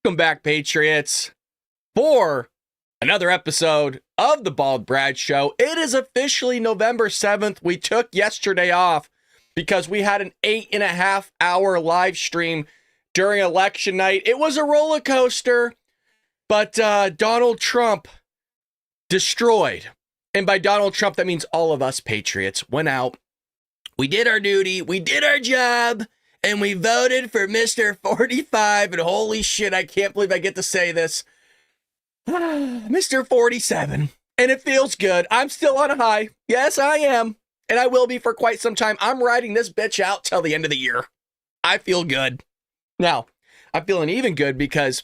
Welcome back, Patriots, for another episode of the Bald Brad Show. It is officially November 7th. We took yesterday off because we had an 8.5-hour live stream during election night. It was a roller coaster, but Donald Trump destroyed. And by Donald Trump, that means all of us Patriots went out. We did our duty. We did our job. And we voted for Mr. 45, and holy shit, I can't believe I get to say this. Mr. 47. And it feels good. I'm still on a high. Yes, I am. And I will be for quite some time. I'm riding this bitch out till the end of the year. I feel good. Now, I'm feeling even good because,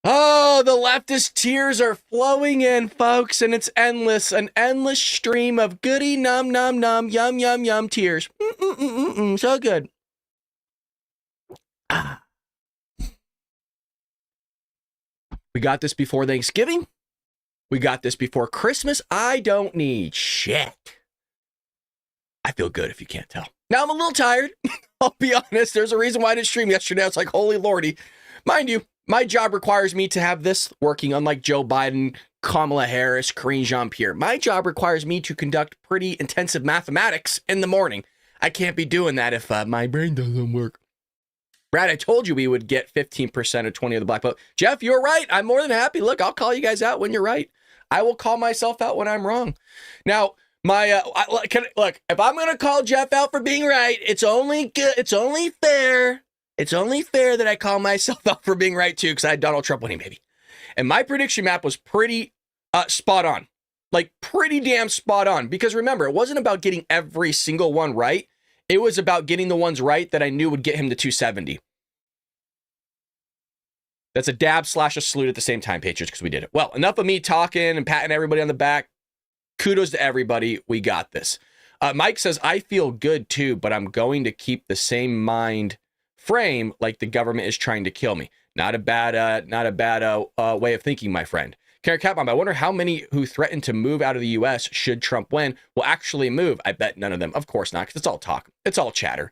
oh, the leftist tears are flowing in, folks, and it's endless. An endless stream of goody, num, num, num, yum, yum, yum tears. So good. We got this before Thanksgiving. We got this before Christmas. I don't need shit. I feel good if you can't tell. Now I'm a little tired. I'll be honest. There's a reason why I didn't stream yesterday. I was like, holy lordy. Mind you, my job requires me to have this working, unlike Joe Biden, Kamala Harris, Karine Jean-Pierre. My job requires me to conduct pretty intensive mathematics in the morning. I can't be doing that if my brain doesn't work. Brad, I told you we would get 15% of 20 of the black vote. Jeff, you're right. I'm more than happy. Look, I'll call you guys out when you're right. I will call myself out when I'm wrong. Now, look, if I'm going to call Jeff out for being right, it's only good. It's only fair. It's only fair that I call myself out for being right, too, because I had Donald Trump winning, baby. And my prediction map was pretty spot on. Like, pretty damn spot on. Because remember, it wasn't about getting every single one right. It was about getting the ones right that I knew would get him to 270. That's a dab / a salute at the same time, Patriots, because we did it. Well, enough of me talking and patting everybody on the back. Kudos to everybody. We got this. Mike says, I feel good, too, but I'm going to keep the same mind frame like the government is trying to kill me. Not a bad way of thinking, my friend. Karen Capmom, I wonder how many who threaten to move out of the U.S. should Trump win will actually move. I bet none of them. Of course not, because it's all talk. It's all chatter.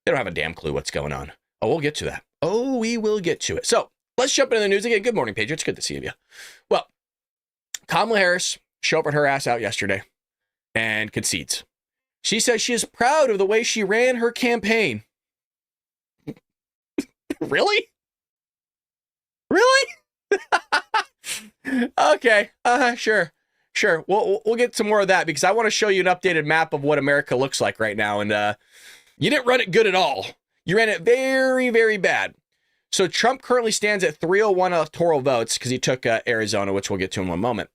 They don't have a damn clue what's going on. Oh, we'll get to that. Oh, we will get to it. So let's jump into the news again. Good morning, Patriots. Good to see you. Well, Kamala Harris chauffeured her ass out yesterday and concedes. She says she is proud of the way she ran her campaign. Really? Really? Okay. Sure. We'll get some more of that because I want to show you an updated map of what America looks like right now. And you didn't run it good at all. You ran it very, very bad. So Trump currently stands at 301 electoral votes because he took Arizona, which we'll get to in one moment.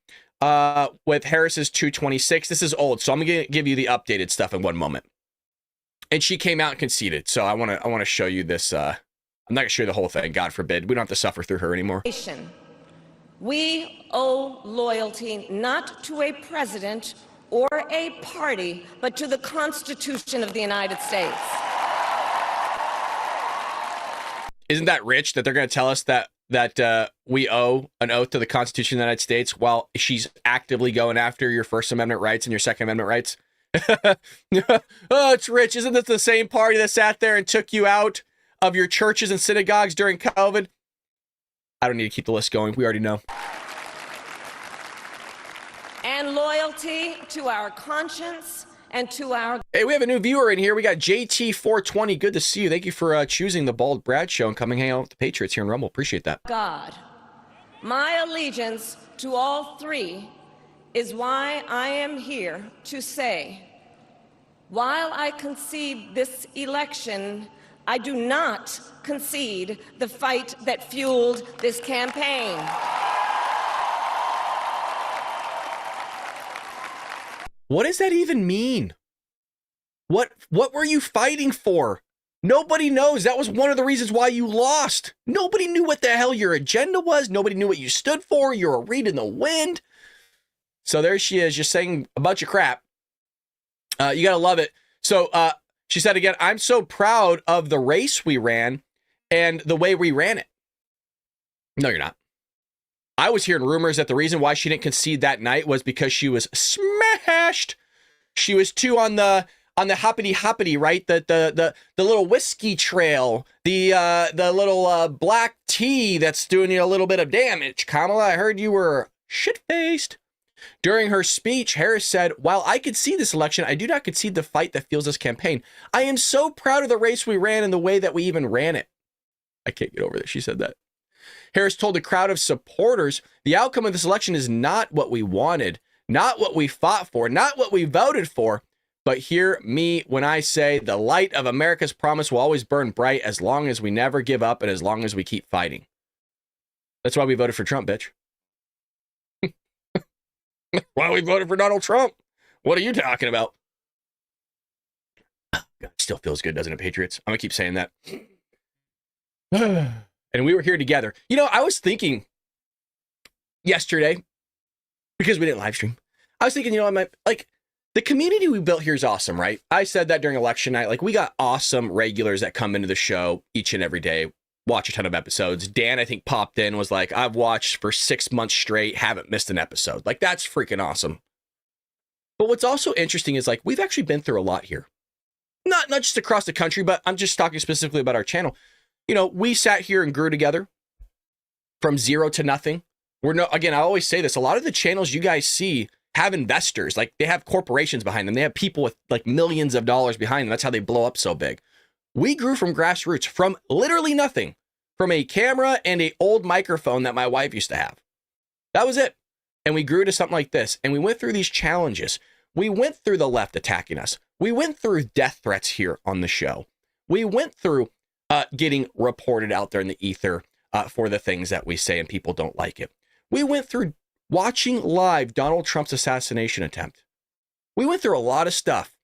With Harris's 226. This is old, so I'm going to give you the updated stuff in one moment. And she came out and conceded. So I want to show you this. I'm not going to show you the whole thing. God forbid. We don't have to suffer through her anymore. We owe loyalty not to a president or a party, but to the Constitution of the United States. Isn't that rich that they're going to tell us that we owe an oath to the Constitution of the United States while she's actively going after your First Amendment rights and your Second Amendment rights? Oh, it's rich. Isn't this the same party that sat there and took you out of your churches and synagogues during COVID? I don't need to keep the list going. We already know. And loyalty to our conscience and to our... Hey, we have a new viewer in here. We got JT420. Good to see you. Thank you for choosing the Bald Brad Show and coming hang out with the Patriots here in Rumble. Appreciate that. God, my allegiance to all three is why I am here to say, while I concede this election, I do not concede the fight that fueled this campaign. What does that even mean? What were you fighting for? Nobody knows. That was one of the reasons why you lost. Nobody knew what the hell your agenda was. Nobody knew what you stood for. You're a reed in the wind. So there she is, just saying a bunch of crap. You gotta love it. So she said again, I'm so proud of the race we ran and the way we ran it. No, you're not. I was hearing rumors that the reason why she didn't concede that night was because she was smashed. She was too on the on the hoppity hoppity, right? The little whiskey trail, the little black tea that's doing you a little bit of damage. Kamala, I heard you were shit-faced. During her speech, Harris said, "While I could see this election, I do not concede the fight that fuels this campaign. I am so proud of the race we ran and the way that we even ran it." I can't get over that. She said that. Harris told a crowd of supporters, "The outcome of this election is not what we wanted, not what we fought for, not what we voted for. But hear me when I say the light of America's promise will always burn bright as long as we never give up and as long as we keep fighting." That's why we voted for Trump, bitch. Why we voted for Donald Trump? What are you talking about? God, it still feels good, doesn't it, Patriots? I'm going to keep saying that. And we were here together. You know, I was thinking yesterday, because we didn't live stream, I was thinking, you know, the community we built here is awesome, right? I said that during election night. Like, we got awesome regulars that come into the show each and every day, watch a ton of episodes. Dan, I think, popped in, was like, "I've watched for 6 months straight, haven't missed an episode." Like, that's freaking awesome. But what's also interesting is, like, we've actually been through a lot here. Not just across the country, but I'm just talking specifically about our channel. You know, we sat here and grew together from zero to nothing. Again, I always say this, a lot of the channels you guys see have investors, like they have corporations behind them. They have people with like millions of dollars behind them. That's how they blow up so big. We grew from grassroots, from literally nothing, from a camera and an old microphone that my wife used to have. That was it. And we grew to something like this. And we went through these challenges. We went through the left attacking us. We went through death threats here on the show. We went through getting reported out there in the ether for the things that we say and people don't like it. We went through watching live Donald Trump's assassination attempt. We went through a lot of stuff.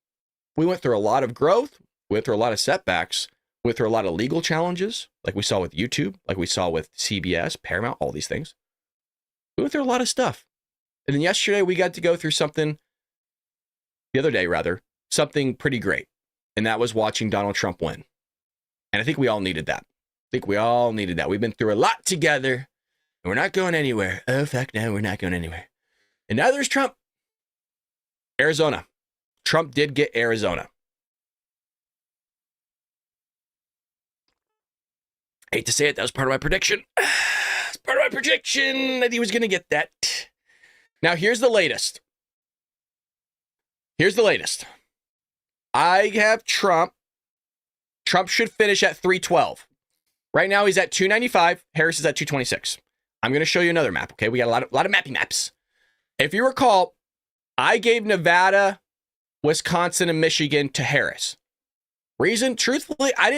We went through a lot of growth. We went through a lot of setbacks. We went through a lot of legal challenges, like we saw with YouTube, like we saw with CBS, Paramount, all these things. We went through a lot of stuff. And then yesterday we got to go through something, the other day rather, something pretty great. And that was watching Donald Trump win. And I think we all needed that. We've been through a lot together, and we're not going anywhere. Oh, fuck no, we're not going anywhere. And now there's Trump. Arizona. Trump did get Arizona. I hate to say it, that was part of my prediction. It's part of my prediction that he was going to get that. Now, here's the latest. I have Trump. Trump should finish at 312. Right now, he's at 295. Harris is at 226. I'm going to show you another map, okay? We got a lot of mappy maps. If you recall, I gave Nevada, Wisconsin, and Michigan to Harris. Reason, truthfully, I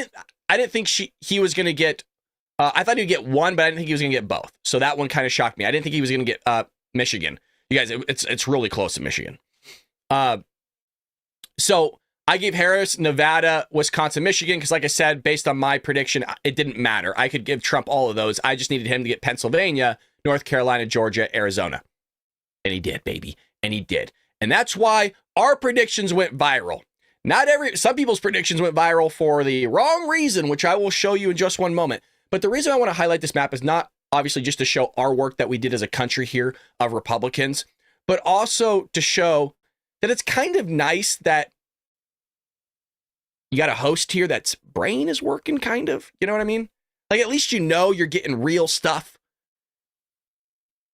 didn't think he was going to get, I thought he'd get one, but I didn't think he was going to get both. So that one kind of shocked me. I didn't think he was going to get Michigan. You guys, it's really close to Michigan. So I gave Harris, Nevada, Wisconsin, Michigan, because like I said, based on my prediction, it didn't matter. I could give Trump all of those. I just needed him to get Pennsylvania, North Carolina, Georgia, Arizona. And he did, baby. And he did. And that's why our predictions went viral. Some people's predictions went viral for the wrong reason, which I will show you in just one moment. But the reason I want to highlight this map is not obviously just to show our work that we did as a country here of Republicans, but also to show that it's kind of nice that you got a host here that's brain is working, kind of. You know what I mean? Like, at least you know you're getting real stuff.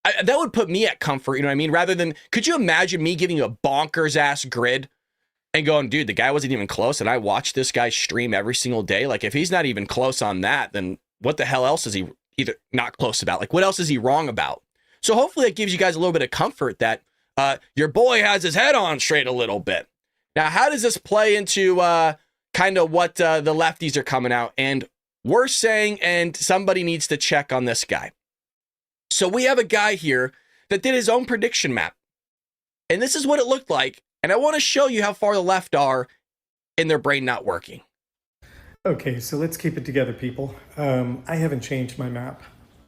That would put me at comfort, you know what I mean? Rather than, could you imagine me giving you a bonkers ass grid and going, dude, the guy wasn't even close, and I watch this guy stream every single day. Like, if he's not even close on that, then what the hell else is he either not close about? Like, what else is he wrong about? So hopefully it gives you guys a little bit of comfort that your boy has his head on straight a little bit. Now, how does this play into kind of what the lefties are coming out? And we're saying, and somebody needs to check on this guy. So we have a guy here that did his own prediction map. And this is what it looked like. And I want to show you how far the left are in their brain not working. Okay, so let's keep it together, people. I haven't changed my map.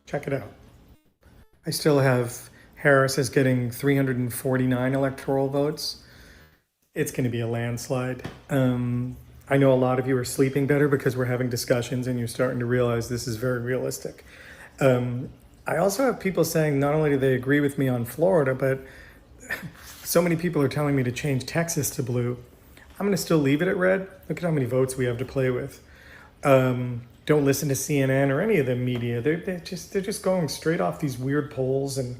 Check it out. I still have Harris as getting 349 electoral votes. It's going to be a landslide. I know a lot of you are sleeping better because we're having discussions and you're starting to realize this is very realistic. I also have people saying not only do they agree with me on Florida, but so many people are telling me to change Texas to blue. I'm going to still leave it at red. Look at how many votes we have to play with. Don't listen to CNN or any of the media. They're just going straight off these weird polls, and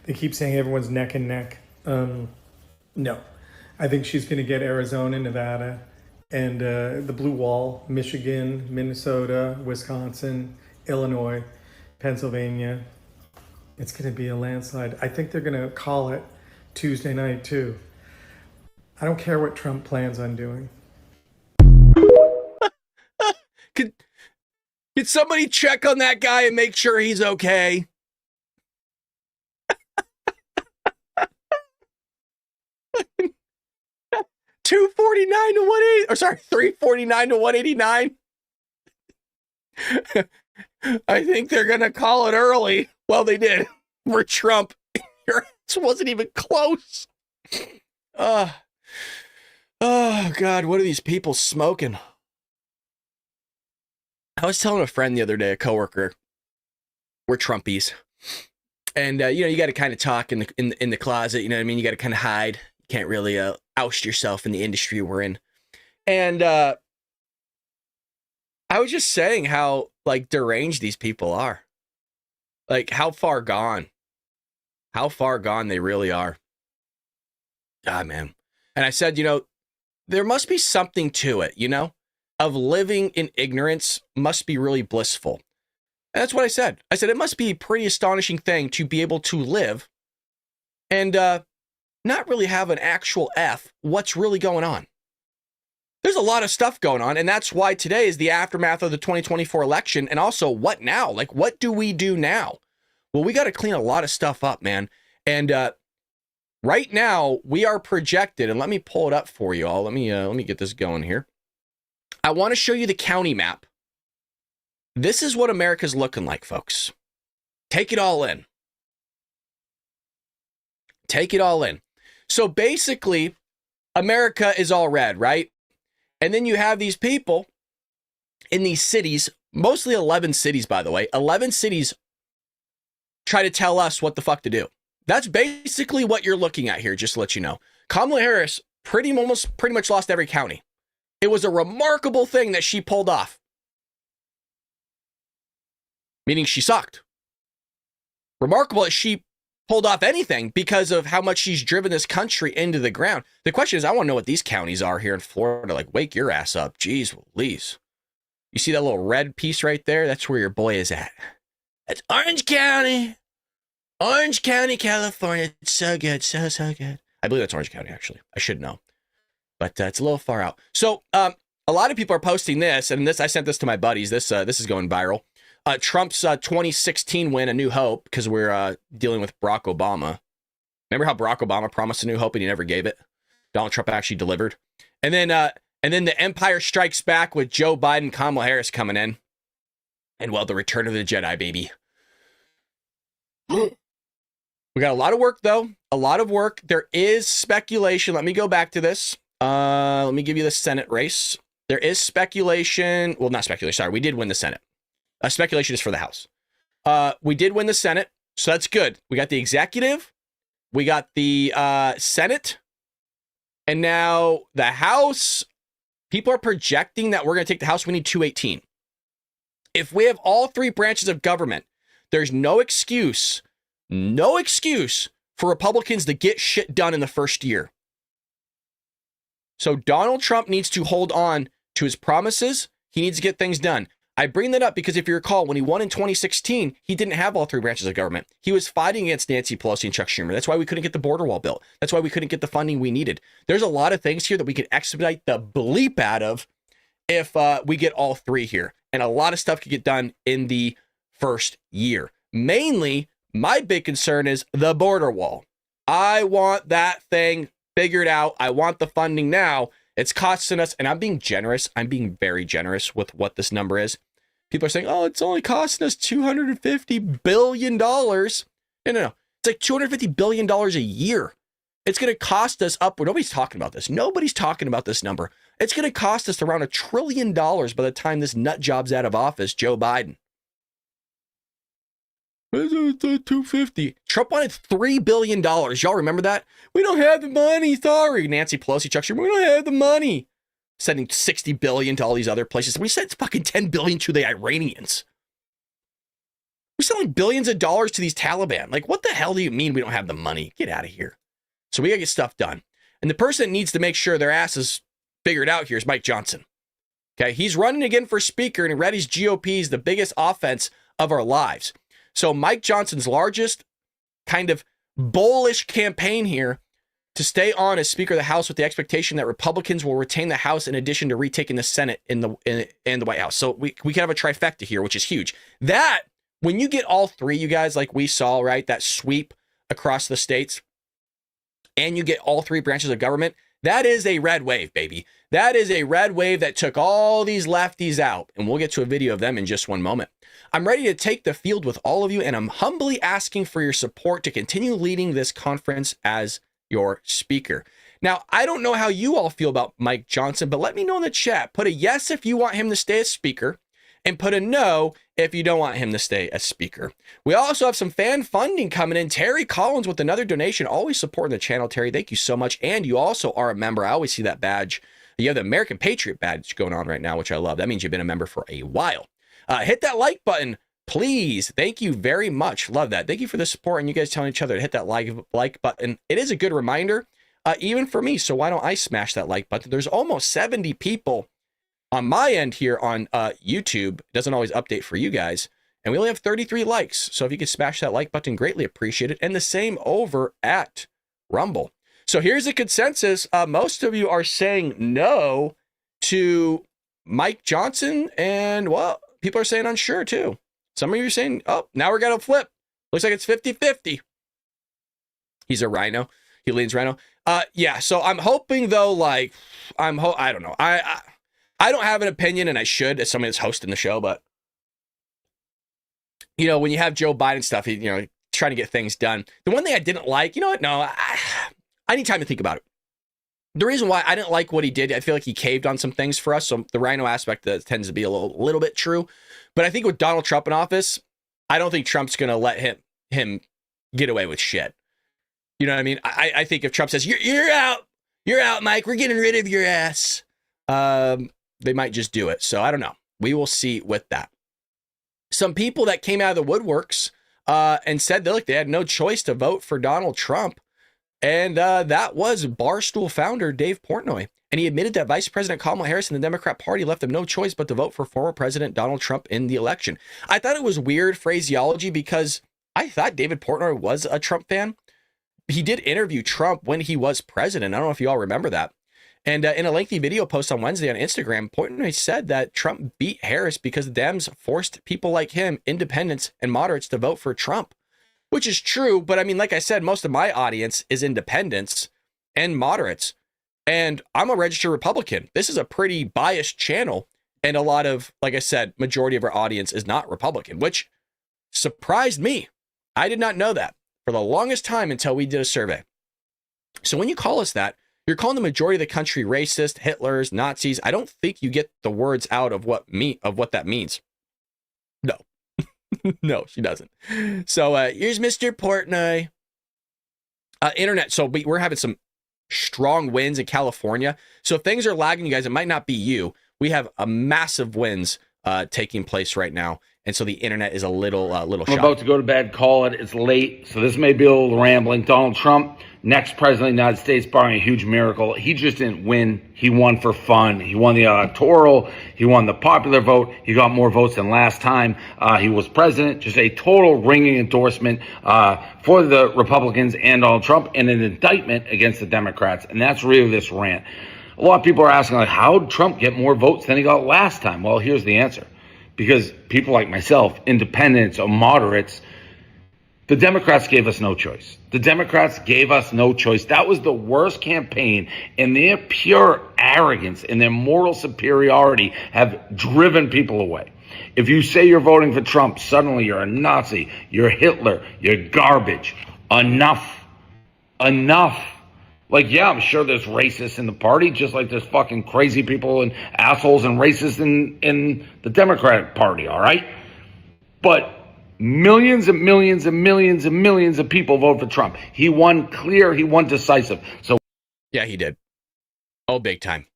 they keep saying everyone's neck and neck. No, I think she's going to get Arizona, Nevada, and the blue wall, Michigan, Minnesota, Wisconsin, Illinois, Pennsylvania. It's going to be a landslide. I think they're going to call it Tuesday night too. I don't care what Trump plans on doing. Could somebody check on that guy and make sure he's okay? $249 to 180, or sorry, $349 to 189. I think they're gonna call it early. Well, they did for Trump. It wasn't even close. Oh God, what are these people smoking? I was telling a friend the other day, a coworker, we're Trumpies, and you got to kind of talk in the closet. You know what I mean? You got to kind of hide. You can't really oust yourself in the industry we're in. And I was just saying how like deranged these people are, like how far gone they really are. God, man. And I said, there must be something to it, of living in ignorance must be really blissful. And that's what I said. I said, it must be a pretty astonishing thing to be able to live and not really have an actual what's really going on. There's a lot of stuff going on, and that's why today is the aftermath of the 2024 election, and also what now? Like, what do we do now? Well, we got to clean a lot of stuff up, man. And right now, we are projected, and let me pull it up for you all. Let me get this going here. I want to show you the county map. This is what America's looking like, folks. Take it all in. Take it all in. So basically, America is all red, right? And then you have these people in these cities, mostly 11 cities, by the way. 11 cities try to tell us what the fuck to do. That's basically what you're looking at here, just to let you know. Kamala Harris pretty much lost every county. It was a remarkable thing that she pulled off. Meaning she sucked. Remarkable that she pulled off anything because of how much she's driven this country into the ground. The question is, I want to know what these counties are here in Florida. Like, wake your ass up. Jeez Louise. You see that little red piece right there? That's where your boy is at. That's Orange County. Orange County, California. It's so good. So good. I believe that's Orange County, actually. I should know. But it's a little far out. So a lot of people are posting this, and I sent this to my buddies. This is going viral. Trump's 2016 win, A New Hope, because we're dealing with Barack Obama. Remember how Barack Obama promised a new hope and he never gave it? Donald Trump actually delivered. And then the Empire Strikes Back with Joe Biden, Kamala Harris coming in. And well, the return of the Jedi, baby. We got a lot of work, though. A lot of work. There is speculation. Let me go back to this. Let me give you the Senate race. There is speculation. Well, not speculation. Sorry. We did win the Senate. Speculation is for the House. We did win the Senate. So that's good. We got the executive. We got the Senate. And now the House. People are projecting that we're going to take the House. We need 218. If we have all three branches of government, there's no excuse for Republicans to get shit done in the first year. So Donald Trump needs to hold on to his promises. He needs to get things done. I bring that up because if you recall, when he won in 2016, he didn't have all three branches of government. He was fighting against Nancy Pelosi and Chuck Schumer. That's why we couldn't get the border wall built. That's why we couldn't get the funding we needed. There's a lot of things here that we could expedite the bleep out of if we get all three here. And a lot of stuff could get done in the first year. Mainly, my big concern is the border wall. I want that thing figured out. I want the funding now. It's costing us, and I'm being generous. I'm being very generous with what this number is. People are saying, oh, it's only costing us $250 billion. No. It's like $250 billion a year. It's going to cost us upward. Nobody's talking about this. Nobody's talking about this number. It's going to cost us around $1 trillion by the time this nut job's out of office, Joe Biden. It's 250. Trump wanted $3 billion. Y'all remember that? We don't have the money. Sorry. Nancy Pelosi, Chuck Schumer, we don't have the money. Sending $60 billion to all these other places. We sent fucking $10 billion to the Iranians. We're selling billions of dollars to these Taliban. Like, what the hell do you mean we don't have the money? Get out of here. So we got to get stuff done. And the person that needs to make sure their ass is figured out here is Mike Johnson. Okay, he's running again for speaker, and Reddy's GOP is the biggest offense of our lives. So Mike Johnson's largest kind of bullish campaign here to stay on as Speaker of the House with the expectation that Republicans will retain the House in addition to retaking the Senate in the White House. So we can have a trifecta here, which is huge. That, when you get all three, you guys, like we saw, right, that sweep across the states, and you get all three branches of government, that is a red wave, baby. That is a red wave that took all these lefties out. And we'll get to a video of them in just one moment. I'm ready to take the field with all of you, and I'm humbly asking for your support to continue leading this conference as your speaker. Now, I don't know how you all feel about Mike Johnson, but let me know in the chat. Put a yes if you want him to stay as speaker, and put a no if you don't want him to stay as speaker. We also have some fan funding coming in. Terry Collins with another donation, always supporting the channel. Terry, thank you so much. And you also are a member. I always see that badge. You have the American Patriot badge going on right now, which I love. That means you've been a member for a while. Hit that like button, please. Thank you very much. Love that. Thank you for the support and you guys telling each other to hit that like button. It is a good reminder, even for me. So why don't I smash that like button? There's almost 70 people on my end here on YouTube. It doesn't always update for you guys. And we only have 33 likes. So if you could smash that like button, greatly appreciate it. And the same over at Rumble. So here's the consensus. Most of you are saying no to Mike Johnson. And, well, people are saying unsure too. Some of you are saying, oh, now we're going to flip. Looks like it's 50-50. He's a rhino. He leans rhino. Yeah, so I'm hoping, though, like, I don't know. I don't have an opinion, and I should as somebody that's hosting the show, but, you know, when you have Joe Biden stuff, he, you know, trying to get things done. The one thing I didn't like, you know what? No, I need time to think about it. The reason why I didn't like what he did, I feel like he caved on some things for us. So the rhino aspect that tends to be a little bit true. But I think with Donald Trump in office, I don't think Trump's going to let him get away with shit. You know what I mean? I think if Trump says, you're out, Mike, we're getting rid of your ass. They might just do it. So I don't know. We will see with that. Some people that came out of the woodworks and said that, look, they had no choice to vote for Donald Trump. And that was Barstool founder Dave Portnoy. And he admitted that Vice President Kamala Harris and the Democrat Party left them no choice but to vote for former President Donald Trump in the election. I thought it was weird phraseology because I thought David Portnoy was a Trump fan. He did interview Trump when he was president. I don't know if you all remember that. And in a lengthy video post on Wednesday on Instagram, Portnoy said that Trump beat Harris because Dems forced people like him, independents and moderates, to vote for Trump. Which is true, but I mean, like I said, most of my audience is independents and moderates. And I'm a registered Republican. This is a pretty biased channel. And a lot of, like I said, majority of our audience is not Republican, which surprised me. I did not know that for the longest time until we did a survey. So when you call us that, you're calling the majority of the country racist, Hitlers, Nazis. I don't think you get the words out of what that means. No. No, she doesn't. So here's Mr. Portnoy. Internet. So we're having some strong winds in California. So if things are lagging, you guys, it might not be you. We have a massive winds taking place right now. And so the internet is a little I'm about to go to bed, call it. It's late, so this may be a little rambling. Donald Trump, next president of the United States, barring a huge miracle. He just didn't win. He won for fun. He won the electoral. He won the popular vote. He got more votes than last time he was president. Just a total ringing endorsement for the Republicans and Donald Trump, and an indictment against the Democrats. And that's really this rant. A lot of people are asking, like, how did Trump get more votes than he got last time? Well, here's the answer. Because people like myself, independents or moderates, the Democrats gave us no choice. The Democrats gave us no choice. That was the worst campaign, and their pure arrogance and their moral superiority have driven people away. If you say you're voting for Trump, suddenly you're a Nazi, you're Hitler, you're garbage. Enough. Like, yeah, I'm sure there's racists in the party, just like there's fucking crazy people and assholes and racists in the Democratic Party, all right? But Millions and millions and millions and millions of people vote for Trump. He won clear. He won decisive. So Yeah, he did. Oh, big time.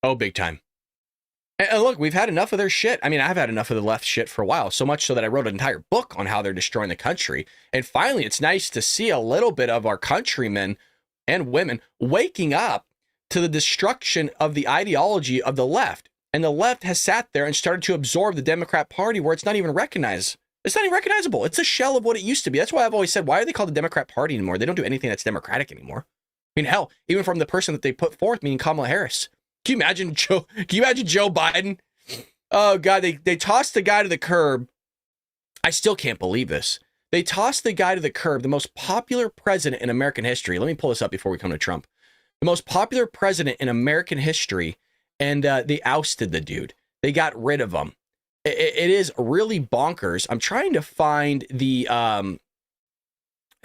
Oh, big time. And look, we've had enough of their shit. I mean, I've had enough of the left shit for a while, so much so that I wrote an entire book on how they're destroying the country. And finally, it's nice to see a little bit of our countrymen and women waking up to the destruction of the ideology of the left. And the left has sat there and started to absorb the Democrat Party where it's not even recognized. It's not even recognizable. It's a shell of what it used to be. That's why I've always said, why are they called the Democrat Party anymore? They don't do anything that's democratic anymore. I mean, hell, even from the person that they put forth, meaning Kamala Harris. Can you imagine Joe Biden? Oh, God, they tossed the guy to the curb. I still can't believe this. They tossed the guy to the curb, the most popular president in American history. Let me pull this up before we come to Trump. The most popular president in American history, and they ousted the dude. They got rid of him. It is really bonkers. I'm trying to find the, I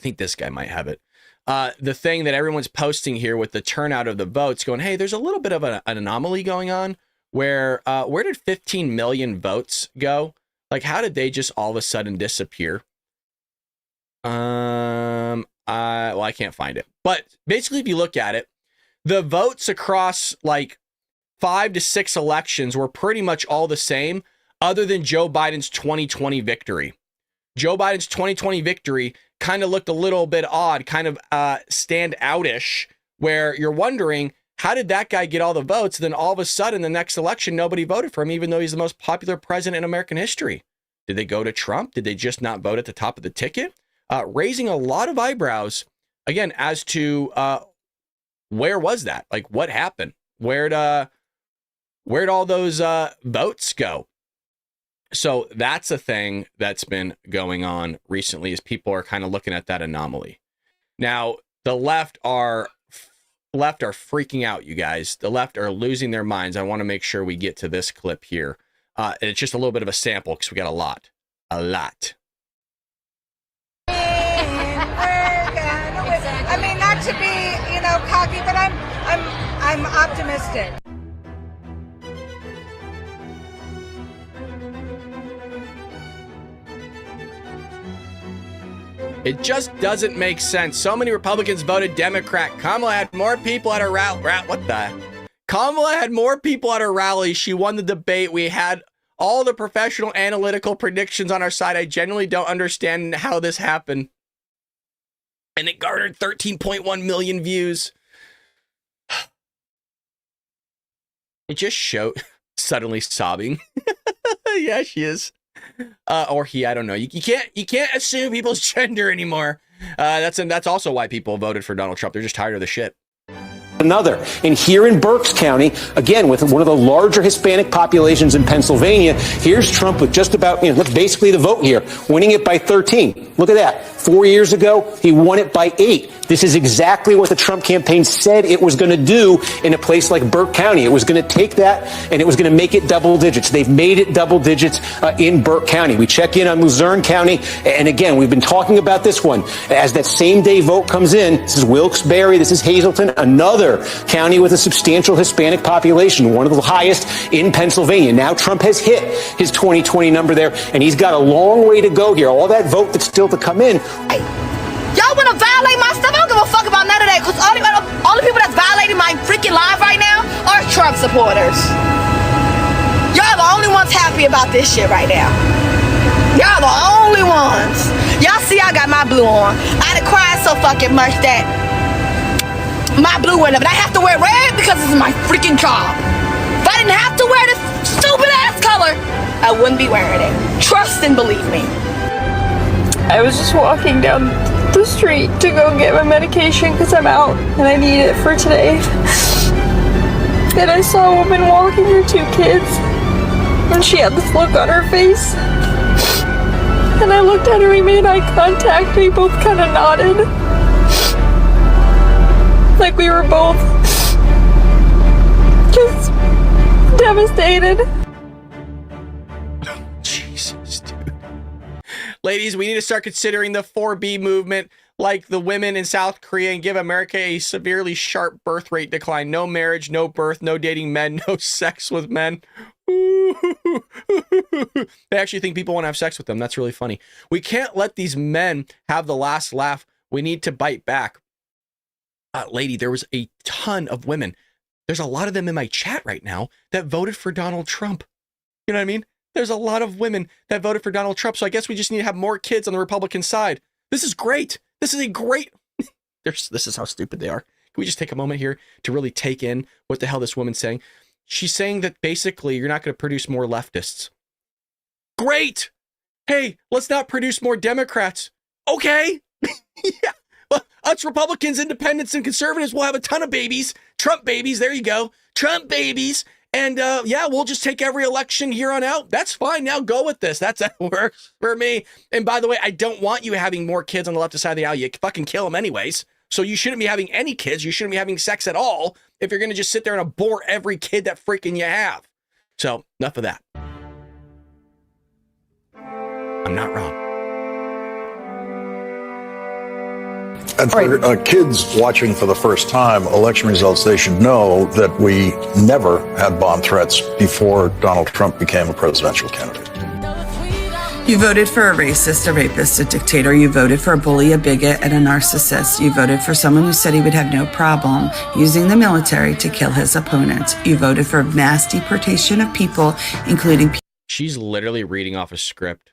think this guy might have it. The thing that everyone's posting here with the turnout of the votes going, hey, there's a little bit of an anomaly going on where did 15 million votes go? Like, how did they just all of a sudden disappear? Well, I can't find it. But basically, if you look at it, the votes across like 5 to 6 elections were pretty much all the same, other than Joe Biden's 2020 victory. Joe Biden's 2020 victory kind of looked a little bit odd, kind of stand outish, where you're wondering, how did that guy get all the votes? Then all of a sudden, the next election, nobody voted for him, even though he's the most popular president in American history. Did they go to Trump? Did they just not vote at the top of the ticket? Raising a lot of eyebrows, again, as to where was that? Like, what happened? Where'd all those votes go? So that's a thing that's been going on recently, is people are kind of looking at that anomaly. Now, the left are freaking out, you guys. The left are losing their minds. I want to make sure we get to this clip here. And it's just a little bit of a sample because we got a lot. I mean, not to be, cocky, but I'm optimistic. It just doesn't make sense. So many Republicans voted Democrat. Kamala had more people at her rally. What the? Kamala had more people at her rally. She won the debate. We had all the professional analytical predictions on our side. I genuinely don't understand how this happened. And it garnered 13.1 million views. It just showed suddenly sobbing. Yeah, she is. Or he, I don't know. You can't assume people's gender anymore. That's also why people voted for Donald Trump. They're just tired of the shit. Another. And here in Berks County, again, with one of the larger Hispanic populations in Pennsylvania, here's Trump with just about, that's basically the vote here, winning it by 13. Look at that. 4 years ago, he won it by 8. This is exactly what the Trump campaign said it was going to do in a place like Burke County. It was going to take that and it was going to make it double digits. They've made it double digits in Burke County. We check in on Luzerne County. And again, we've been talking about this one. As that same day vote comes in, this is Wilkes-Barre, this is Hazleton, another county with a substantial Hispanic population, one of the highest in Pennsylvania. Now Trump has hit his 2020 number there, and he's got a long way to go here. All that vote that's still to come in. Y'all want to violate my stuff? I don't give a fuck about none of that, because all the people that's violating my freaking life right now are Trump supporters. Y'all the only ones happy about this shit right now. Y'all the only ones. Y'all see I got my blue on. I done cried so fucking much that my blue went up. But I have to wear red because this is my freaking job. If I didn't have to wear this stupid ass color, I wouldn't be wearing it. Trust and believe me. I was just walking down the street to go get my medication because I'm out and I need it for today. And I saw a woman walking her 2 kids, and she had this look on her face. And I looked at her, we made eye contact, we both kind of nodded. Like we were both just devastated. Jesus, dude. Ladies, we need to start considering the 4B movement like the women in South Korea and give America a severely sharp birth rate decline. No marriage, no birth, no dating men, no sex with men. They actually think people want to have sex with them. That's really funny. We can't let these men have the last laugh. We need to bite back. Lady, there was a ton of women. There's a lot of them in my chat right now that voted for Donald Trump. You know what I mean? There's a lot of women that voted for Donald Trump. So I guess we just need to have more kids on the Republican side. This is great. This is a great... This is how stupid they are. Can we just take a moment here to really take in what the hell this woman's saying? She's saying that basically you're not going to produce more leftists. Great. Hey, let's not produce more Democrats. Okay. Yeah. Well, us Republicans, independents, and conservatives will have a ton of babies. Trump babies. There you go. Trump babies. And yeah, we'll just take every election here on out. That's fine. Now go with this. That works for me. And by the way, I don't want you having more kids on the left side of the aisle. You fucking kill them anyways. So you shouldn't be having any kids. You shouldn't be having sex at all if you're going to just sit there and abort every kid that freaking you have. So enough of that. I'm not wrong. And for kids watching for the first time election results, they should know that we never had bomb threats before Donald Trump became a presidential candidate. You voted for a racist, a rapist, a dictator. You voted for a bully, a bigot, and a narcissist. You voted for someone who said he would have no problem using the military to kill his opponents. You voted for mass deportation of people, including... She's literally reading off a script.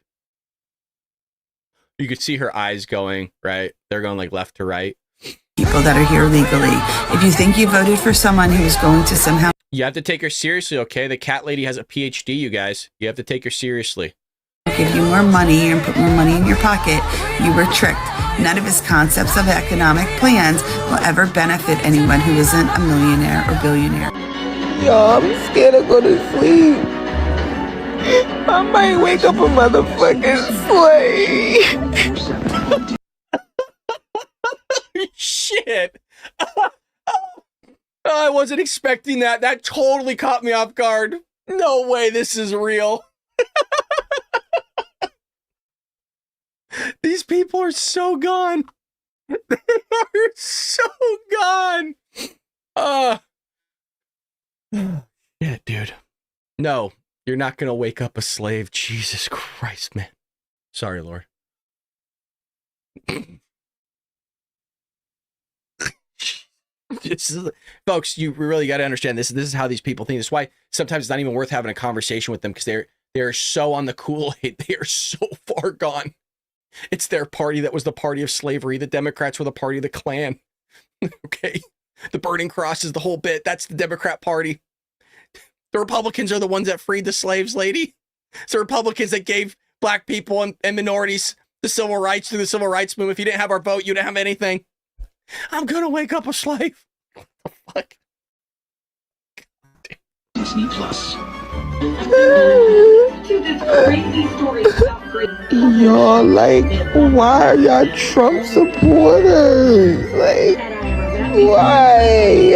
You could see her eyes going, right? They're going like left to right. People that are here legally. If you think you voted for someone who's going to somehow... You have to take her seriously, okay? The cat lady has a PhD, you guys. You have to take her seriously. Give you more money and put more money in your pocket. You were tricked. None of his concepts of economic plans will ever benefit anyone who isn't a millionaire or billionaire. Yo, I'm scared to go to sleep. I might wake up a motherfucking slave. Shit. I wasn't expecting that. That totally caught me off guard. No way this is real. These people are so gone. They are so gone. Yeah, dude. No, you're not going to wake up a slave. Jesus Christ, man. Sorry, Lord. Folks, you really got to understand this. This is how these people think. This is why sometimes it's not even worth having a conversation with them, because they're so on the Kool-Aid. They are so far gone. It's their party that was the party of slavery. The Democrats were the party of the Klan. Okay? The burning cross is the whole bit. That's the Democrat Party. The Republicans are the ones that freed the slaves, lady. It's the Republicans that gave black people and minorities the civil rights through the civil rights movement. If you didn't have our vote, you didn't have anything. I'm gonna wake up a slave. What the fuck? Disney Plus. Y'all, like, why are y'all Trump supporters? Like, why?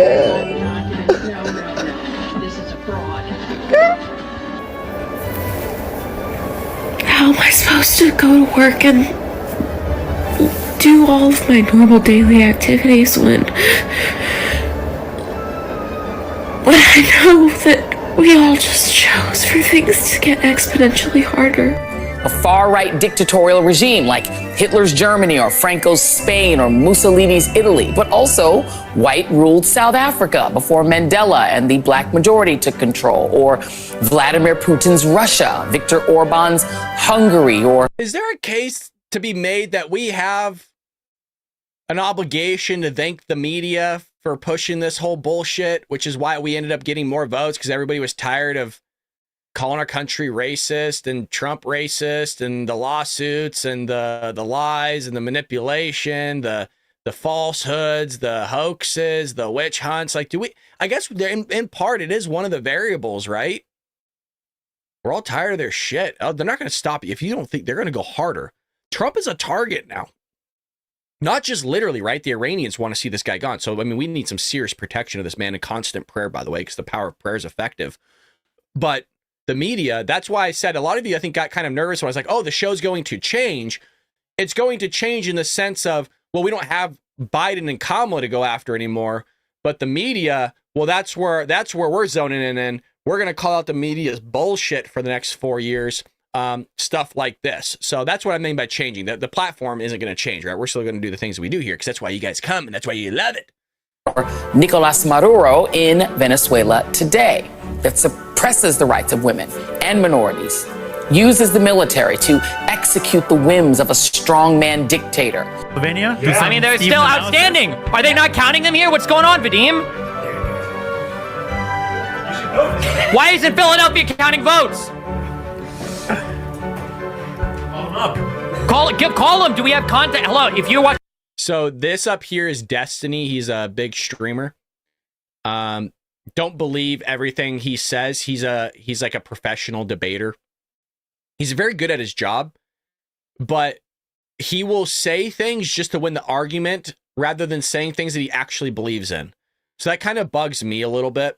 This is a fraud. How am I supposed to go to work and do all of my normal daily activities when I know that we all just chose for things to get exponentially harder? A far-right dictatorial regime like Hitler's Germany or Franco's Spain or Mussolini's Italy, but also white-ruled South Africa before Mandela and the black majority took control, or Vladimir Putin's Russia, Viktor Orban's Hungary, or... Is there a case to be made that we have an obligation to thank the media for pushing this whole bullshit, which is why we ended up getting more votes, because everybody was tired of calling our country racist and Trump racist and the lawsuits and the lies and the manipulation, the falsehoods, the hoaxes, the witch hunts. Like, I guess in part it is one of the variables, right? We're all tired of their shit. Oh, they're not going to stop you. If you don't think, they're going to go harder. Trump is a target now. Not just literally, right? The Iranians want to see this guy gone. So, I mean, we need some serious protection of this man and constant prayer, by the way, because the power of prayer is effective. But the media, that's why I said a lot of you, I think, got kind of nervous when I was like, oh, the show's going to change. It's going to change in the sense of, well, we don't have Biden and Kamala to go after anymore. But the media, well, that's where we're zoning in. we're going to call out the media's bullshit for the next 4 years. Stuff like this. So that's what I mean by changing. The platform isn't going to change, right? We're still going to do the things we do here because that's why you guys come and that's why you love it. Nicolas Maduro in Venezuela today that suppresses the rights of women and minorities, uses the military to execute the whims of a strongman dictator. Slovenia? Yeah. I mean, they're still outstanding. Are they not counting them here? What's going on, Vadim? Why isn't Philadelphia counting votes? Call him. Do we have contact? Hello, if you're watching. So this up here is Destiny. He's a big streamer. Don't believe everything he says. He's like a professional debater. He's very good at his job, but he will say things just to win the argument rather than saying things that he actually believes in. So that kind of bugs me a little bit.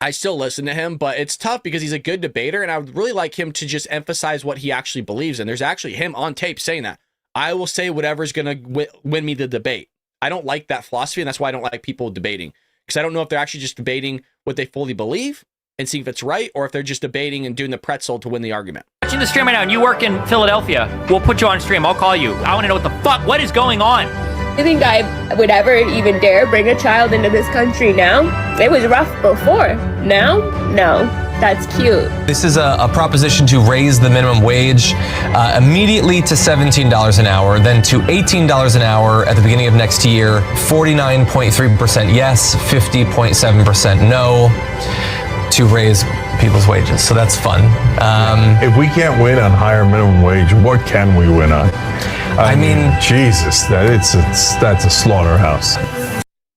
I still listen to him, but it's tough because he's a good debater, and I would really like him to just emphasize what he actually believes in. There's actually him on tape saying that. I will say whatever's going to win me the debate. I don't like that philosophy, and that's why I don't like people debating, because I don't know if they're actually just debating what they fully believe and see if it's right, or if they're just debating and doing the pretzel to win the argument. Watching the stream right now, and you work in Philadelphia, we'll put you on stream. I'll call you. I want to know what is going on. You think I would ever even dare bring a child into this country now? It was rough before. Now? No. That's cute. This is a proposition to raise the minimum wage immediately to $17 an hour, then to $18 an hour at the beginning of next year. 49.3% yes, 50.7% no to raise people's wages. So that's fun. If we can't win on higher minimum wage, what can we win on? I mean, Jesus, that's a slaughterhouse.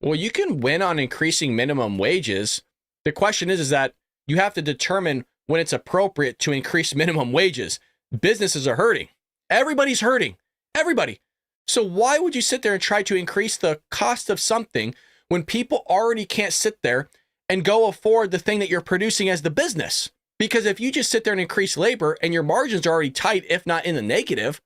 Well, you can win on increasing minimum wages. The question is that you have to determine when it's appropriate to increase minimum wages. Businesses are hurting. Everybody's hurting. Everybody. So why would you sit there and try to increase the cost of something when people already can't sit there and go afford the thing that you're producing as the business? Because if you just sit there and increase labor and your margins are already tight, if not in the negative,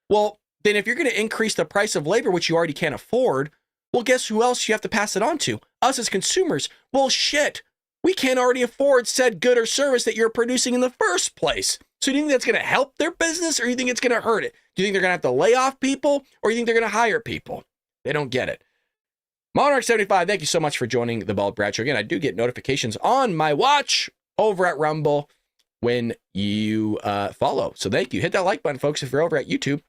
well, then if you're going to increase the price of labor, which you already can't afford, well, guess who else you have to pass it on to? Us as consumers. Well, shit, we can't already afford said good or service that you're producing in the first place. So do you think that's going to help their business, or do you think it's going to hurt it? Do you think they're going to have to lay off people, or do you think they're going to hire people? They don't get it. Monarch75, thank you so much for joining the Bald Brad Show. Again, I do get notifications on my watch over at Rumble when you follow. So thank you. Hit that like button, folks, if you're over at YouTube.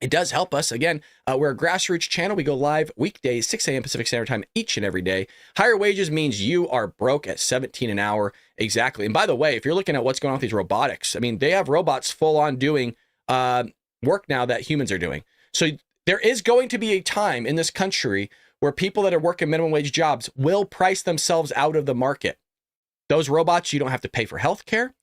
It does help us. Again, we're a grassroots channel. We go live weekdays, 6 a.m. Pacific Standard Time each and every day. Higher wages means you are broke at $17 an hour. Exactly. And by the way, if you're looking at what's going on with these robotics, I mean, they have robots full on doing work now that humans are doing. So there is going to be a time in this country where people that are working minimum wage jobs will price themselves out of the market. Those robots, you don't have to pay for healthcare.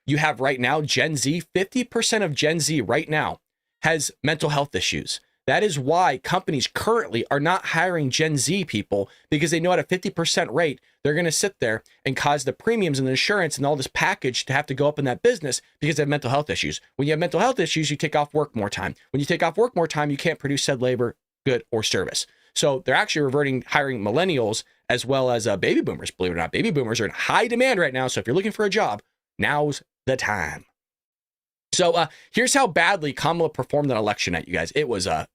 You have right now Gen Z, 50% of Gen Z right now has mental health issues. That is why companies currently are not hiring Gen Z people, because they know at a 50% rate, they're going to sit there and cause the premiums and the insurance and all this package to have to go up in that business because they have mental health issues. When you have mental health issues, you take off work more time. When you take off work more time, you can't produce said labor, good, or service. So they're actually hiring millennials as well as baby boomers. Believe it or not, baby boomers are in high demand right now. So if you're looking for a job, now's the time. So here's how badly Kamala performed an election night, you guys. It was but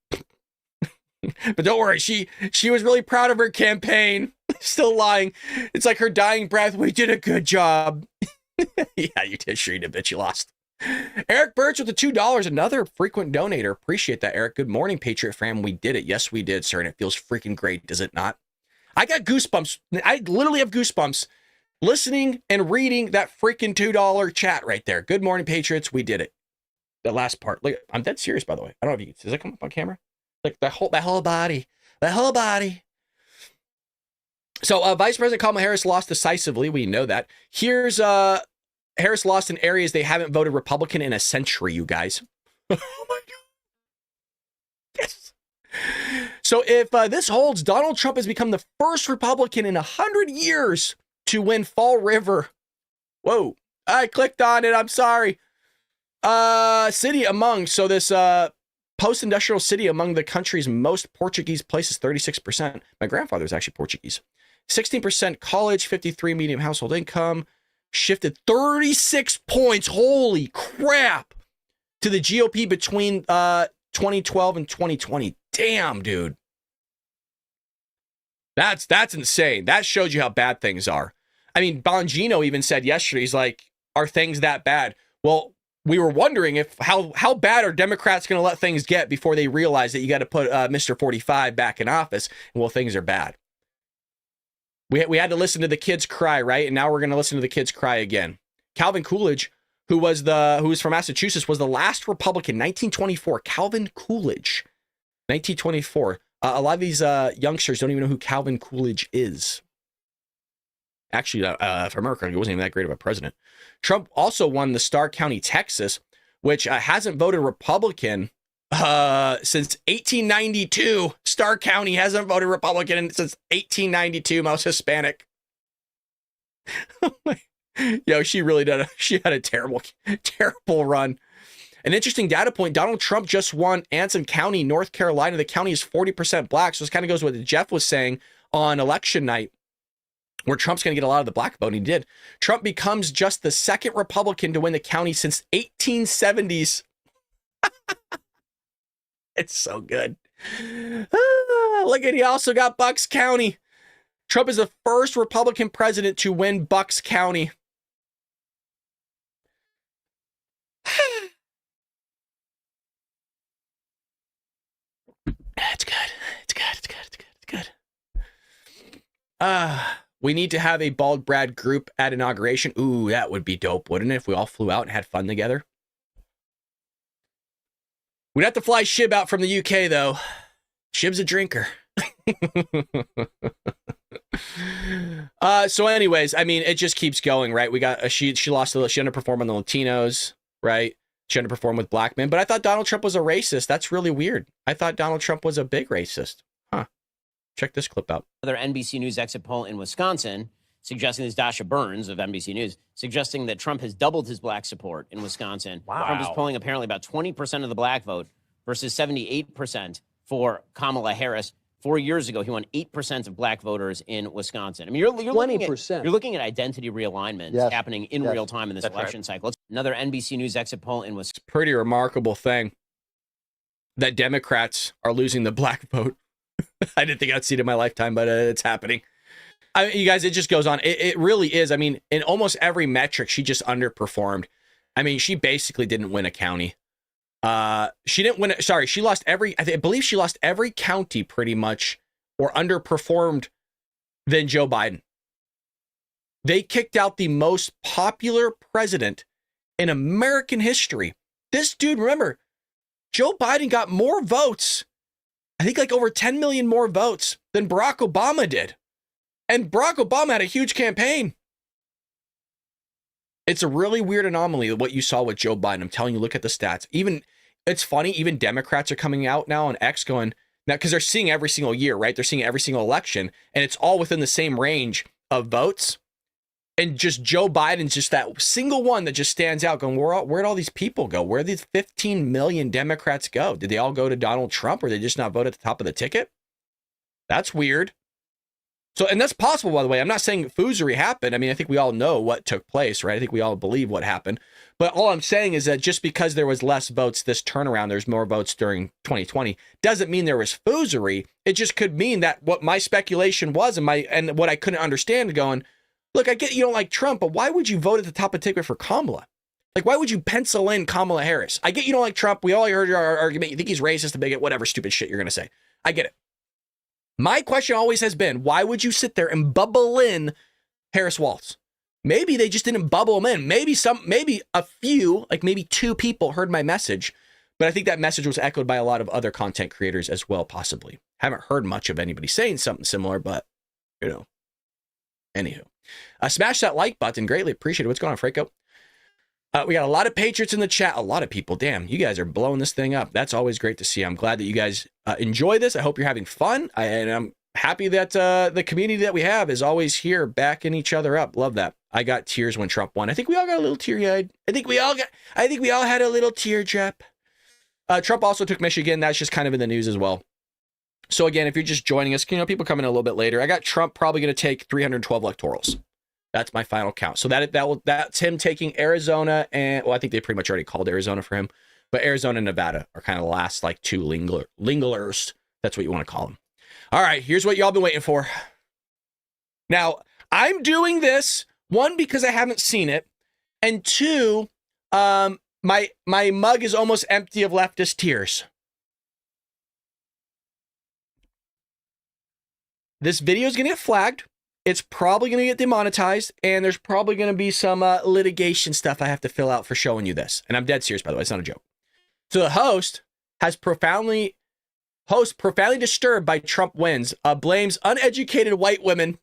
don't worry, she was really proud of her campaign. Still lying. It's like her dying breath. We did a good job. Yeah, you did, Sharita, bitch. You lost. Eric Birch with the $2, another frequent donator. Appreciate that, Eric. Good morning, Patriot fam. We did it. Yes, we did, sir. And it feels freaking great, does it not? I got goosebumps. I literally have goosebumps listening and reading that freaking $2 chat right there. Good morning, Patriots. We did it. The last part. Look, I'm dead serious, by the way. I don't know if you can. Does that come up on camera? Like that whole body. That whole body. So Vice President Kamala Harris lost decisively. We know that. Here's Harris lost in areas they haven't voted Republican in a century, you guys. Oh my God. Yes. So if this holds, Donald Trump has become the first Republican in 100 years to win Fall River. Whoa. I clicked on it. I'm sorry. City among, so this post-industrial city among the country's most Portuguese places, 36%. My grandfather was actually Portuguese. 16% college, 53 medium household income, shifted 36 points. Holy crap. To the GOP between 2012 and 2020. Damn, dude. That's insane. That shows you how bad things are. I mean, Bongino even said yesterday, he's like, are things that bad? Well, we were wondering if how bad are Democrats going to let things get before they realize that you got to put Mr. 45 back in office. And well, things are bad. We had to listen to the kids cry, right? And now we're going to listen to the kids cry again. Calvin Coolidge, who was from Massachusetts, was the last Republican, 1924. Calvin Coolidge, 1924. A lot of these youngsters don't even know who Calvin Coolidge is. Actually, for America, he wasn't even that great of a president. Trump also won the Starr County, Texas, which hasn't voted Republican since 1892. Starr County hasn't voted Republican since 1892. Most Hispanic. Yo, she had a terrible run. An interesting data point, Donald Trump just won Anson County, North Carolina. The county is 40% black. So this kind of goes with what Jeff was saying on election night, where Trump's going to get a lot of the black vote, and he did. Trump becomes just the second Republican to win the county since 1870s. It's so good. Look at, he also got Bucks County. Trump is the first Republican president to win Bucks County. It's good. We need to have a Bald Brad group at inauguration. Ooh, that would be dope, wouldn't it? If we all flew out and had fun together. We'd have to fly Shib out from the UK, though. Shib's a drinker. So anyways, I mean, it just keeps going, right? We got she underperformed on the Latinos, right? She underperformed with black men. But I thought Donald Trump was a racist. That's really weird. I thought Donald Trump was a big racist. Huh. Check this clip out. Another NBC News exit poll in Wisconsin suggesting, this Dasha Burns of NBC News, suggesting that Trump has doubled his black support in Wisconsin. Wow. Trump is polling apparently about 20% of the black vote versus 78% for Kamala Harris. 4 years ago, he won 8% of black voters in Wisconsin. I mean, you're 20%. You're looking at identity realignment happening in real time in this election cycle. Another NBC News exit poll in Wisconsin. Pretty remarkable thing that Democrats are losing the black vote. I didn't think I'd see it in my lifetime, but it's happening. I mean, you guys, it just goes on. It really is. I mean, in almost every metric, she just underperformed. I mean, she basically didn't win a county. She didn't win. Sorry, she lost I believe she lost every county pretty much, or underperformed than Joe Biden. They kicked out the most popular president in American history. This dude, remember, Joe Biden got more votes. I think like over 10 million more votes than Barack Obama did. And Barack Obama had a huge campaign. It's a really weird anomaly of what you saw with Joe Biden. I'm telling you, look at the stats. It's funny, even Democrats are coming out now on X going, now, because they're seeing every single year, right? They're seeing every single election, and it's all within the same range of votes. And just Joe Biden's just that single one that just stands out going, where'd all these people go? Where'd these 15 million Democrats go? Did they all go to Donald Trump, or did they just not vote at the top of the ticket? That's weird. So, and that's possible, by the way. I'm not saying foozery happened. I mean, I think we all know what took place, right? I think we all believe what happened. But all I'm saying is that just because there was less votes this turnaround, there's more votes during 2020, doesn't mean there was foozery. It just could mean that what my speculation was and what I couldn't understand going, look, I get you don't like Trump, but why would you vote at the top of the ticket for Kamala? Like, why would you pencil in Kamala Harris? I get you don't like Trump. We all heard your argument. You think he's racist, a bigot, whatever stupid shit you're going to say. I get it. My question always has been, why would you sit there and bubble in Harris Waltz? Maybe they just didn't bubble him in. Maybe a few, like maybe 2 people heard my message, but I think that message was echoed by a lot of other content creators as well, possibly. Haven't heard much of anybody saying something similar, but, you know, anywho. Smash that like button. Greatly appreciate it. What's going on, Franco? We got a lot of Patriots in the chat. A lot of people. Damn, you guys are blowing this thing up. That's always great to see. I'm glad that you guys enjoy this. I hope you're having fun. And I'm happy that the community that we have is always here backing each other up. Love that. I got tears when Trump won. I think we all got a little teary-eyed. I think we all had a little teardrop. Trump also took Michigan. That's just kind of in the news as well. So again, if you're just joining us, people come in a little bit later. I got Trump probably going to take 312 electorals. That's my final count. So that's him taking Arizona and, well, I think they pretty much already called Arizona for him, but Arizona and Nevada are kind of the last like two linglers. That's what you want to call them. All right, here's what y'all been waiting for. Now, I'm doing this, one, because I haven't seen it, and two, my mug is almost empty of leftist tears. This video is going to get flagged. It's probably going to get demonetized, and there's probably going to be some litigation stuff I have to fill out for showing you this. And I'm dead serious, by the way. It's not a joke. So the host profoundly disturbed by Trump wins, blames uneducated white women.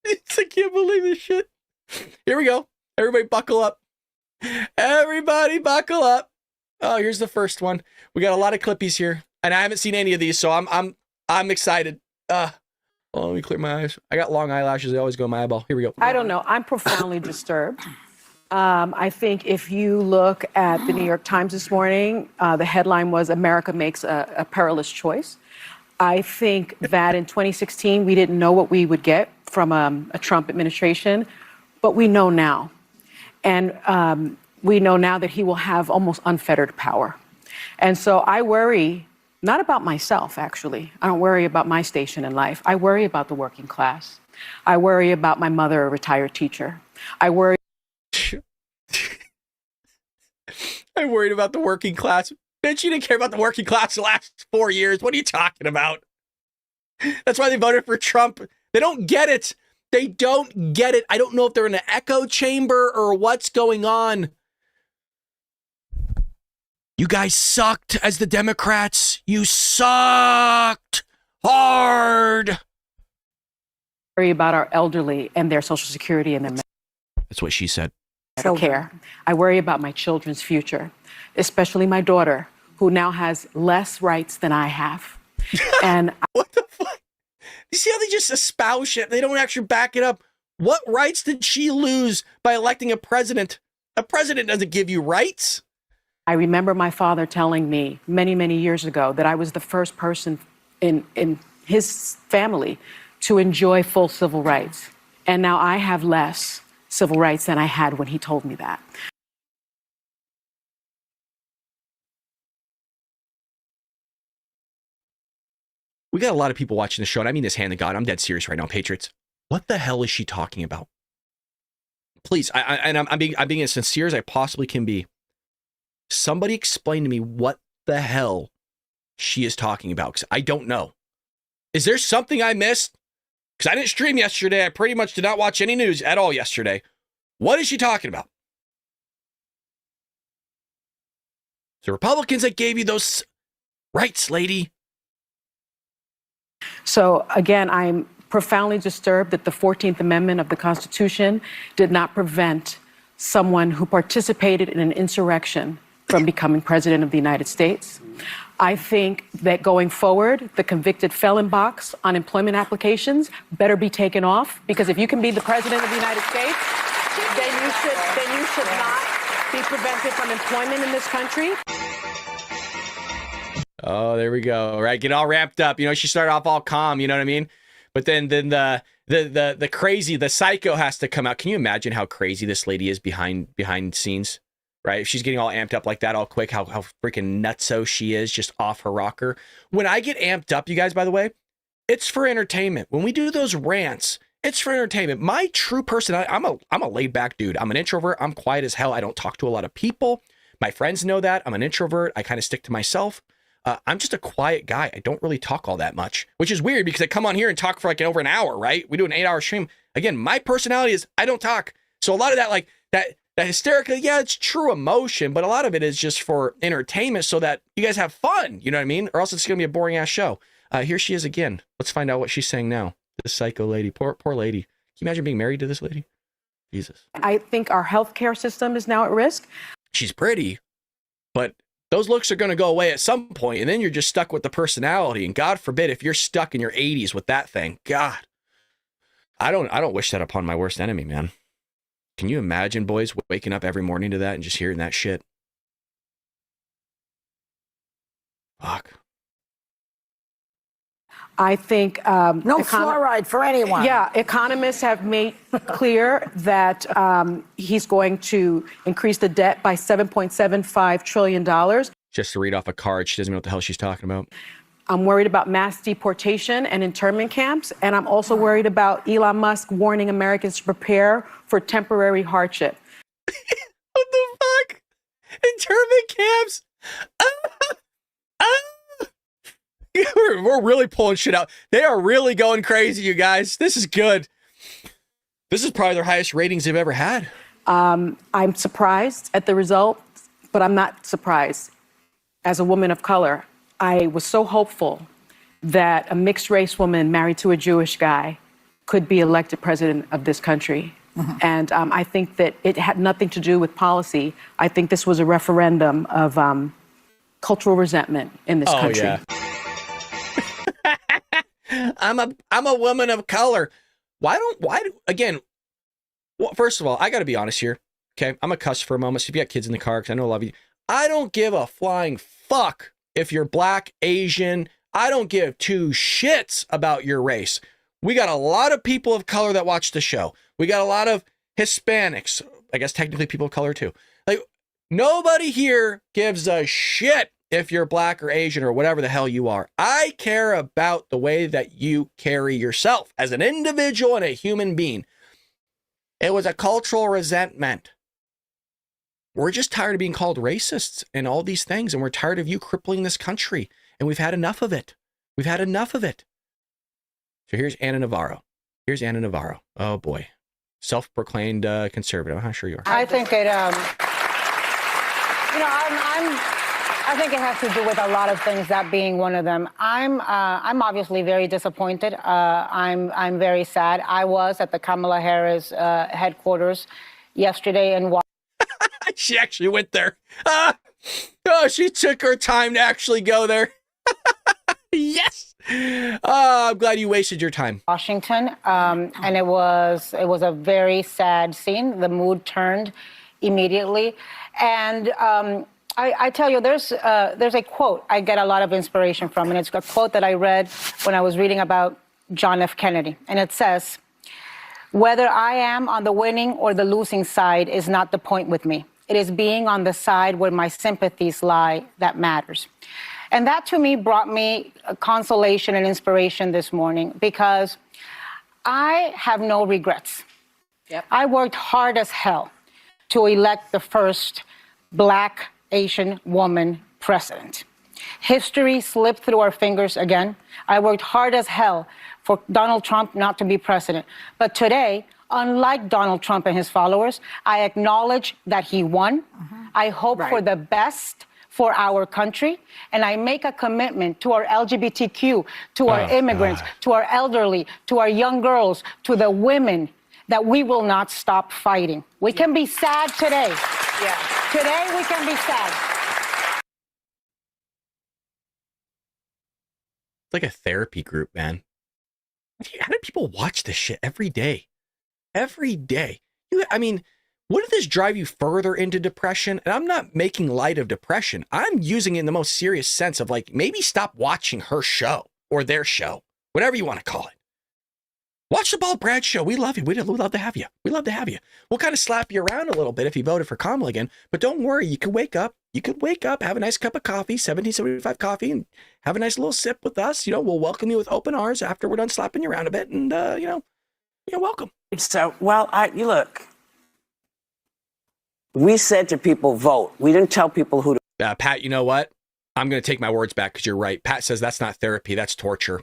I can't believe this shit. Here we go. Everybody buckle up. Everybody buckle up. Oh, here's the first one. We got a lot of clippies here, and I haven't seen any of these, so I'm excited. Let me clear my eyes. I got long eyelashes. They always go in my eyeball. Here we go. I don't know. I'm profoundly disturbed. I think if you look at the New York Times this morning, the headline was America makes a perilous choice. I think that in 2016, we didn't know what we would get from a Trump administration, but we know now. And we know now that he will have almost unfettered power. And so I worry not about myself, actually. I don't worry about my station in life. I worry about the working class. I worry about my mother, a retired teacher. I worry. I worried about the working class. Bitch, you didn't care about the working class the last 4 years. What are you talking about? That's why they voted for Trump. They don't get it. They don't get it. I don't know if they're in an echo chamber or what's going on. You guys sucked as the Democrats. You sucked hard. Worry about our elderly and their Social Security and their That's what she said. care. I worry about my children's future, especially my daughter, who now has less rights than I have. And what the fuck? You see how they just espouse shit? They don't actually back it up. What rights did she lose by electing a president? A president doesn't give you rights. I remember my father telling me many, many years ago that I was the first person in his family to enjoy full civil rights. And now I have less civil rights than I had when he told me that. We got a lot of people watching the show, and I mean this hand to God. I'm dead serious right now, Patriots. What the hell is she talking about? Please, I'm being as sincere as I possibly can be. Somebody explain to me what the hell she is talking about, because I don't know. Is there something I missed? Because I didn't stream yesterday. I pretty much did not watch any news at all yesterday. What is she talking about? The Republicans that gave you those rights, lady. So again, I'm profoundly disturbed that the 14th Amendment of the Constitution did not prevent someone who participated in an insurrection from becoming president of the United States. I think that going forward, the convicted felon box on employment applications better be taken off, because if you can be the president of the United States, then you should not be prevented from employment in this country. Oh, there we go. All right, get all wrapped up. You know, she started off all calm, you know what I mean? But then the crazy, the psycho has to come out. Can you imagine how crazy this lady is behind scenes? Right? If she's getting all amped up like that all quick, how freaking nutso she is, just off her rocker. When I get amped up, you guys, by the way, it's for entertainment. When we do those rants, it's for entertainment. My true personality, I'm a laid back dude. I'm an introvert. I'm quiet as hell. I don't talk to a lot of people. My friends know that. I'm an introvert. I kind of stick to myself. I'm just a quiet guy. I don't really talk all that much, which is weird because I come on here and talk for like over an hour, right? We do an 8-hour stream. Again, my personality is I don't talk. So a lot of that, like that hysterical, yeah, it's true emotion, but a lot of it is just for entertainment so that you guys have fun. You know what I mean? Or else it's going to be a boring ass show. Here she is again. Let's find out what she's saying now. This psycho lady, poor lady. Can you imagine being married to this lady? Jesus. I think our healthcare system is now at risk. She's pretty, but those looks are going to go away at some point, and then you're just stuck with the personality. And God forbid if you're stuck in your 80s with that thing. God, I don't wish that upon my worst enemy, man. Can you imagine, boys, waking up every morning to that and just hearing that shit? Fuck. I think no fluoride for anyone. Yeah, economists have made clear that he's going to increase the debt by $7.75 trillion. Just to read off a card, she doesn't know what the hell she's talking about. I'm worried about mass deportation and internment camps, and I'm also worried about Elon Musk warning Americans to prepare for temporary hardship. What the fuck? Internment camps? We're really pulling shit out. They are really going crazy, you guys. This is good. This is probably their highest ratings they've ever had. I'm surprised at the result, but I'm not surprised. As a woman of color, I was so hopeful that a mixed race woman married to a Jewish guy could be elected president of this country. And I think that it had nothing to do with policy. I think this was a referendum of cultural resentment in this country. Yeah. I'm a woman of color. Again, well, first of all, I got to be honest here. Okay. I'm a cuss for a moment. So if you got kids in the car, because I know a lot of you, I don't give a flying fuck if you're black, Asian. I don't give two shits about your race. We got a lot of people of color that watch the show. We got a lot of Hispanics. I guess technically people of color too. Like, nobody here gives a shit if you're black or Asian or whatever the hell you are. I care about the way that you carry yourself as an individual and a human being. It was a cultural resentment. We're just tired of being called racists and all these things, and we're tired of you crippling this country, and we've had enough of it. We've had enough of it. So here's Ana Navarro. Oh boy. Self-proclaimed conservative. How sure you are. I think it, I think it has to do with a lot of things, that being one of them. I'm obviously very disappointed. I'm very sad. I was at the Kamala Harris headquarters yesterday in Washington. She actually went there. She took her time to actually go there. Yes. I'm glad you wasted your time. Washington, and it was a very sad scene. The mood turned immediately, and I tell you, there's a quote I get a lot of inspiration from, and it's a quote that I read when I was reading about John F. Kennedy, and it says, "Whether I am on the winning or the losing side is not the point with me. It is being on the side where my sympathies lie that matters." And that to me brought me consolation and inspiration this morning, because I have no regrets. Yep. I worked hard as hell to elect the first Black Asian woman president. History slipped through our fingers again. I worked hard as hell for Donald Trump not to be president. But today, unlike Donald Trump and his followers, I acknowledge that he won. I hope for the best for our country, and I make a commitment to our LGBTQ, to our immigrants, to our elderly, to our young girls, to the women, that we will not stop fighting. We can be sad today. Yeah. Today we can be sad. It's like a therapy group, man. How do people watch this shit every day? Every day. Wouldn't this drive you further into depression? And I'm not making light of depression. I'm using it in the most serious sense of, like, maybe stop watching her show or their show, whatever you want to call it. Watch the Paul Brad show. We love you. We'd love to have you. We love to have you. We'll kind of slap you around a little bit if you voted for Kamala again, but don't worry. You could wake up. Have a nice cup of coffee, 1775 coffee, and have a nice little sip with us. We'll welcome you with open arms after we're done slapping you around a bit, and you're welcome. So, you look. We said to people, vote. We didn't tell people who to. Pat, you know what? I'm going to take my words back because you're right. Pat says that's not therapy. That's torture.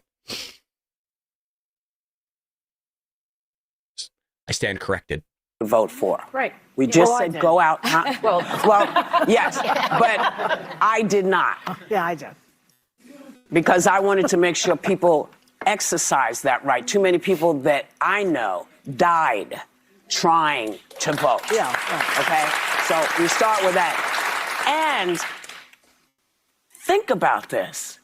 I stand corrected. Vote for. Right. We just said go out. Well, yes, but I did not. Yeah, I did. Because I wanted to make sure people exercise that right. Too many people that I know died trying to vote. Yeah. Okay? So we start with that. And think about this.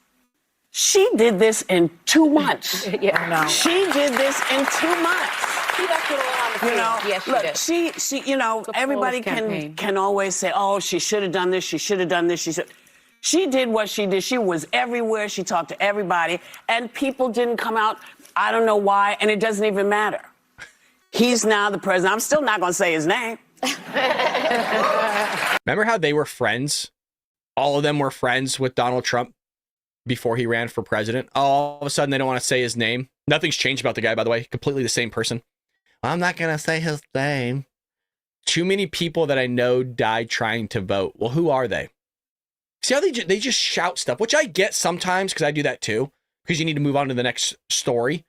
She did this in 2 months. Yeah, no. She did this in 2 months. She left it all on the field. Yes, she did. She everybody can always say, oh, she should have done this, she should have done this, she should. She did what she did. She was everywhere. She talked to everybody. And people didn't come out. I don't know why. And it doesn't even matter. He's now the president. I'm still not going to say his name. Remember how they were friends? All of them were friends with Donald Trump before he ran for president. All of a sudden, they don't want to say his name. Nothing's changed about the guy, by the way. Completely the same person. I'm not going to say his name. Too many people that I know died trying to vote. Well, who are they? See how they just shout stuff, which I get sometimes because I do that too, because you need to move on to the next story.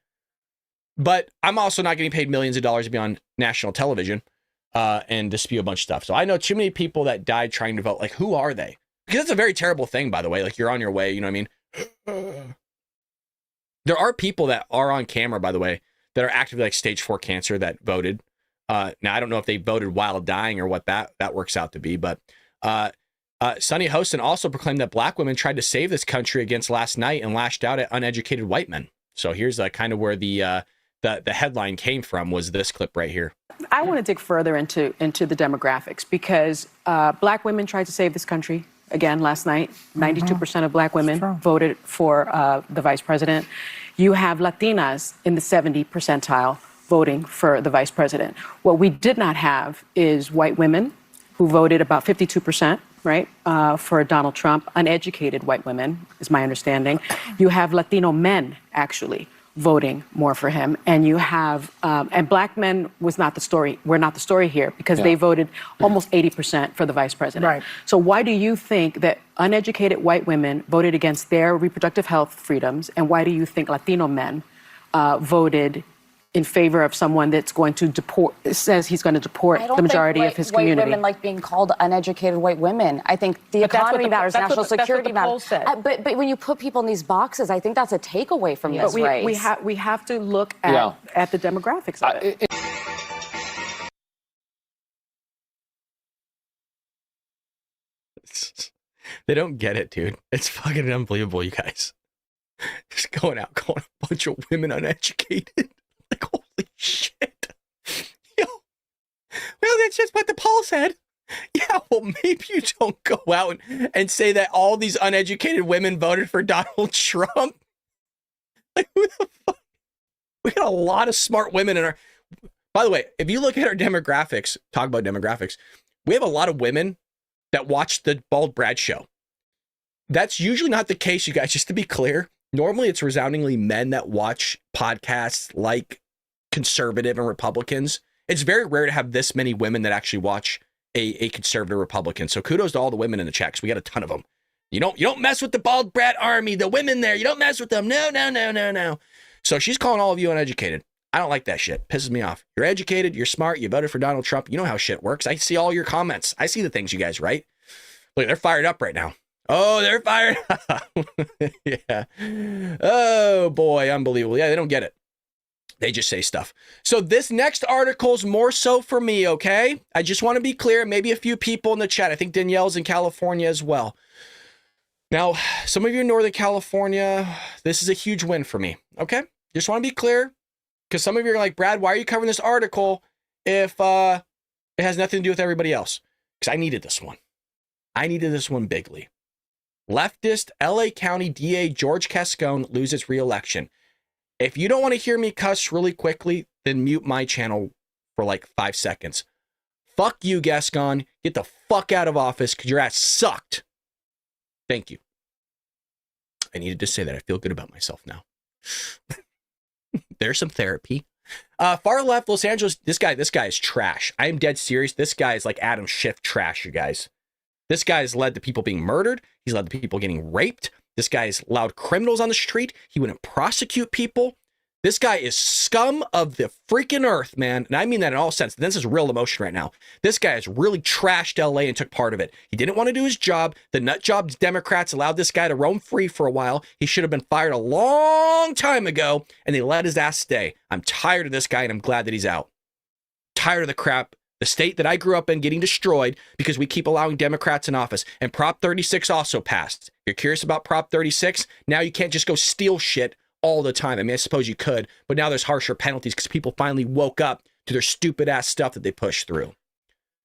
But I'm also not getting paid millions of dollars to be on national television and to spew a bunch of stuff. So I know too many people that died trying to vote. Like, who are they? Because it's a very terrible thing, by the way. Like, you're on your way, you know what I mean? There are people that are on camera, by the way, that are actively like stage 4 cancer that voted. Now, I don't know if they voted while dying or what that works out to be, but Sunny Hostin also proclaimed that black women tried to save this country against last night and lashed out at uneducated white men. So here's kind of where the headline came from, was this clip right here. I want to dig further into the demographics because black women tried to save this country again last night. 92% of black women voted for the vice president. You have Latinas in the 70 percentile voting for the vice president. What we did not have is white women who voted about 52%, right, for Donald Trump. Uneducated white women, is my understanding. You have Latino men, actually, voting more for him. And you have, and black men was not the story, were not the story here, because they voted almost 80% for the vice president. Right. So why do you think that uneducated white women voted against their reproductive health freedoms, and why do you think Latino men voted in favor of someone that's going to deport, says he's going to deport the majority of his community? White women like being called uneducated white women. I think the economy matters, national security matters. But when you put people in these boxes, I think that's a takeaway from this race. We have to look at the demographics of it. They don't get it, dude. It's fucking unbelievable, you guys. Just going out, calling a bunch of women uneducated. Like, holy shit. Yo. Well, that's just what the poll said. Yeah, well, maybe you don't go out and say that all these uneducated women voted for Donald Trump. Like, who the fuck? We got a lot of smart women in our... By the way, if you look at our demographics, talk about demographics, we have a lot of women that watch the Bald Brad show. That's usually not the case, you guys, just to be clear. Normally, it's resoundingly men that watch podcasts like conservative and Republicans. It's very rare to have this many women that actually watch a conservative Republican. So kudos to all the women in the checks. We got a ton of them. You don't mess with the Bald Brat army, the women there. You don't mess with them. No. So she's calling all of you uneducated. I don't like that shit. Pisses me off. You're educated. You're smart. You voted for Donald Trump. You know how shit works. I see all your comments. I see the things you guys write. Look, they're fired up right now. Oh, they're fired up. Yeah. Oh, boy. Unbelievable. Yeah, they don't get it. They just say stuff. So this next article's more so for me, okay? I just want to be clear. Maybe a few people in the chat. I think Danielle's in California as well. Now, some of you in Northern California, this is a huge win for me, okay? Just want to be clear, because some of you are like, Brad, why are you covering this article if it has nothing to do with everybody else? Because I needed this one. I needed this one bigly. Leftist LA County DA George Gascon loses re-election. If you don't want to hear me cuss really quickly, then mute my channel for like 5 seconds. Fuck you, Gascon. Get the fuck out of office because your ass sucked. Thank you. I needed to say that. I feel good about myself now. There's some therapy. Far left Los Angeles. This guy is trash. I am dead serious. This guy is like Adam Schiff trash, you guys. This guy has led to people being murdered. He's led to people getting raped. This guy has allowed criminals on the street. He wouldn't prosecute people. This guy is scum of the freaking earth, man. And I mean that in all sense. This is real emotion right now. This guy has really trashed LA and took part of it. He didn't want to do his job. The nut job Democrats allowed this guy to roam free for a while. He should have been fired a long time ago, and they let his ass stay. I'm tired of this guy, and I'm glad that he's out. Tired of the crap. The state that I grew up in getting destroyed because we keep allowing Democrats in office. And Prop 36 also passed. You're curious about Prop 36? Now you can't just go steal shit all the time. I mean, I suppose you could, but now there's harsher penalties because people finally woke up to their stupid ass stuff that they pushed through.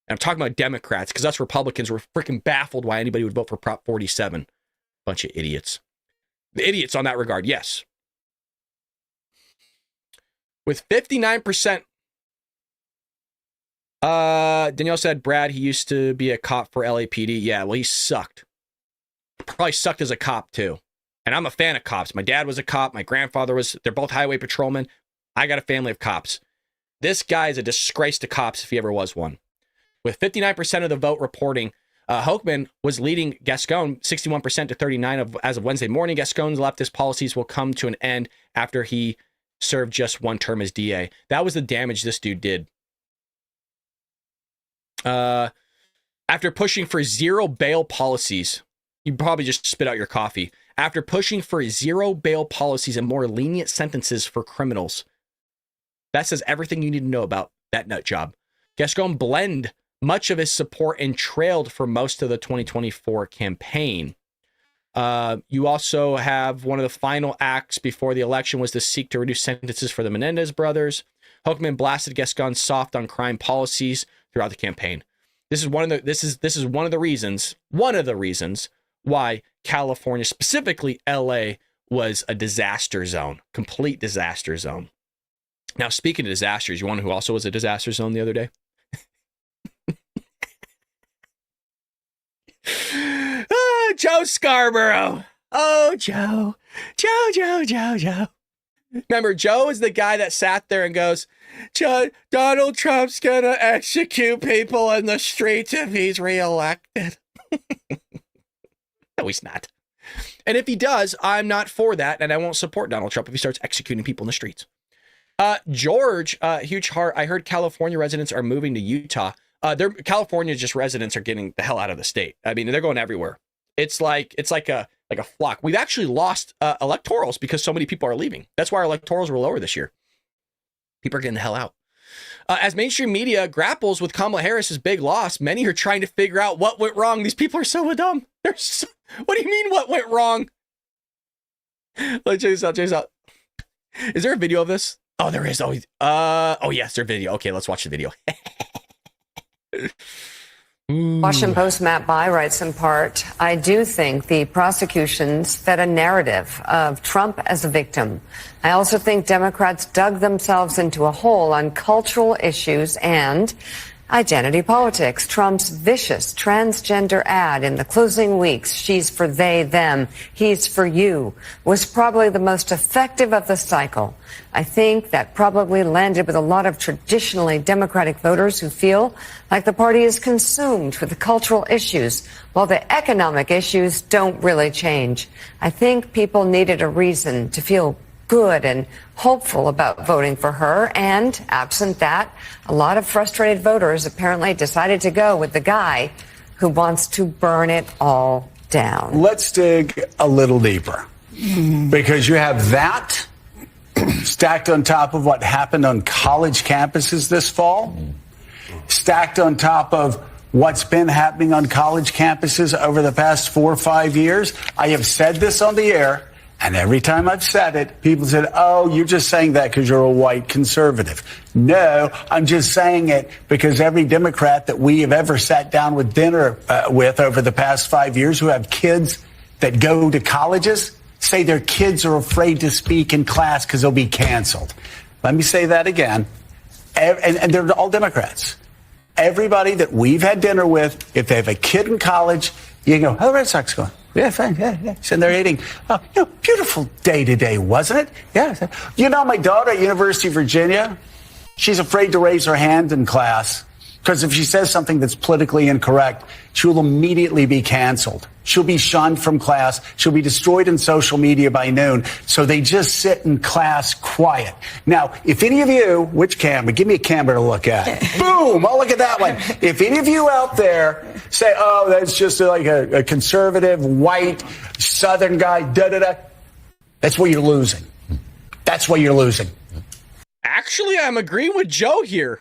And I'm talking about Democrats because us Republicans were freaking baffled why anybody would vote for Prop 47. Bunch of idiots. The idiots on that regard, yes. With 59%, Danielle said, Brad, he used to be a cop for LAPD. Yeah, well, he sucked. Probably sucked as a cop, too. And I'm a fan of cops. My dad was a cop. My grandfather was. They're both highway patrolmen. I got a family of cops. This guy is a disgrace to cops if he ever was one. With 59% of the vote reporting, Hochman was leading Gascon 61% to 39% as of Wednesday morning. Gascon's leftist policies will come to an end after he served just one term as DA. That was the damage this dude did. After pushing for zero bail policies, you probably just spit out your coffee. After pushing for zero bail policies and more lenient sentences for criminals. That says everything you need to know about that nut job. Gascon blend much of his support and trailed for most of the 2024 campaign. You also have one of the final acts before the election was to seek to reduce sentences for the Menendez brothers. Hochman blasted Gascon soft on crime policies throughout the campaign. This is one of the reasons why California, specifically LA, was a disaster zone, complete disaster zone. Now, speaking of disasters, you want to know who also was a disaster zone the other day? Joe Scarborough. Oh, Joe. Joe. Remember, Joe is the guy that sat there and goes, Donald Trump's going to execute people in the streets if he's reelected. No, he's not. And if he does, I'm not for that, and I won't support Donald Trump if he starts executing people in the streets. George, huge heart. I heard California residents are moving to Utah. California just residents are getting the hell out of the state. I mean, they're going everywhere. It's like a flock. We've actually lost electorals because so many people are leaving. That's why our electorals were lower this year. People are getting the hell out. As mainstream media grapples with Kamala Harris's big loss, many are trying to figure out what went wrong. These people are so dumb. What do you mean what went wrong? Let's check this out. Is there a video of this? Oh, there is. Oh, yes, there's a video. Okay, let's watch the video. Washington Post Matt Bai writes in part, I do think the prosecutions fed a narrative of Trump as a victim. I also think Democrats dug themselves into a hole on cultural issues and identity politics. Trump's vicious transgender ad in the closing weeks, she's for they, them, he's for you, was probably the most effective of the cycle. I think that probably landed with a lot of traditionally Democratic voters who feel like the party is consumed with the cultural issues, while the economic issues don't really change. I think people needed a reason to feel good and hopeful about voting for her, and absent that, a lot of frustrated voters apparently decided to go with the guy who wants to burn it all down. Let's dig a little deeper, because you have that stacked on top of what happened on college campuses this fall, stacked on top of what's been happening on college campuses over the past 4 or 5 years. I have said this on the air. And every time I've said it, people said, oh, you're just saying that because you're a white conservative. No, I'm just saying it because every Democrat that we have ever sat down with dinner with over the past 5 years who have kids that go to colleges say their kids are afraid to speak in class because they'll be canceled. Let me say that again. And they're all Democrats. Everybody that we've had dinner with, if they have a kid in college, you can go, how the Red Sox going? Yeah, fine. Yeah. Sitting there eating. Beautiful day today, wasn't it? Yeah. You know, my daughter at University of Virginia, she's afraid to raise her hand in class because if she says something that's politically incorrect, she will immediately be canceled. She'll be shunned from class. She'll be destroyed in social media by noon. So they just sit in class quiet. Now, if any of you, which camera? Give me a camera to look at. Boom! I'll look at that one. If any of you out there say, oh, that's just like a conservative, white, Southern guy, da-da-da, that's what you're losing. That's what you're losing. Actually, I'm agreeing with Joe here.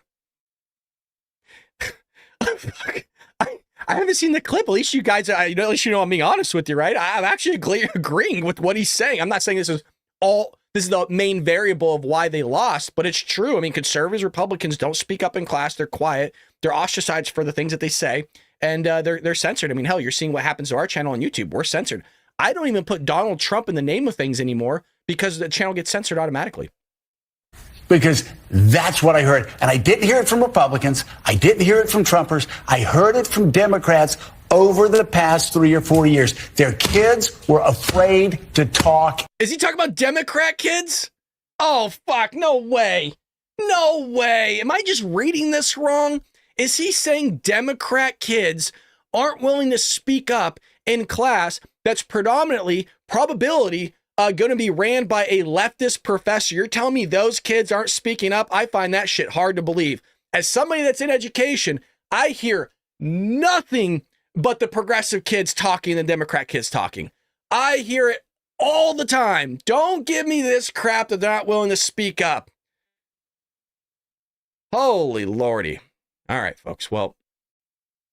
I haven't seen the clip. At least you guys, at least you know I'm being honest with you, right? I'm actually agreeing with what he's saying. I'm not saying this is the main variable of why they lost, but it's true. I mean, conservatives, Republicans don't speak up in class. They're quiet. They're ostracized for the things that they say, and they're censored. I mean, hell, you're seeing what happens to our channel on YouTube. We're censored. I don't even put Donald Trump in the name of things anymore because the channel gets censored automatically. Because that's what I heard. And I didn't hear it from Republicans. I didn't hear it from Trumpers. I heard it from Democrats over the past 3 or 4 years. Their kids were afraid to talk. Is he talking about Democrat kids? Oh, fuck. No way. No way. Am I just reading this wrong? Is he saying Democrat kids aren't willing to speak up in class that's predominantly probability going to be ran by a leftist professor? You're telling me those kids aren't speaking up? I find that shit hard to believe. As somebody that's in education, I hear nothing but the progressive kids talking and the Democrat kids talking. I hear it all the time. Don't give me this crap that they're not willing to speak up. Holy lordy. All right, folks. Well,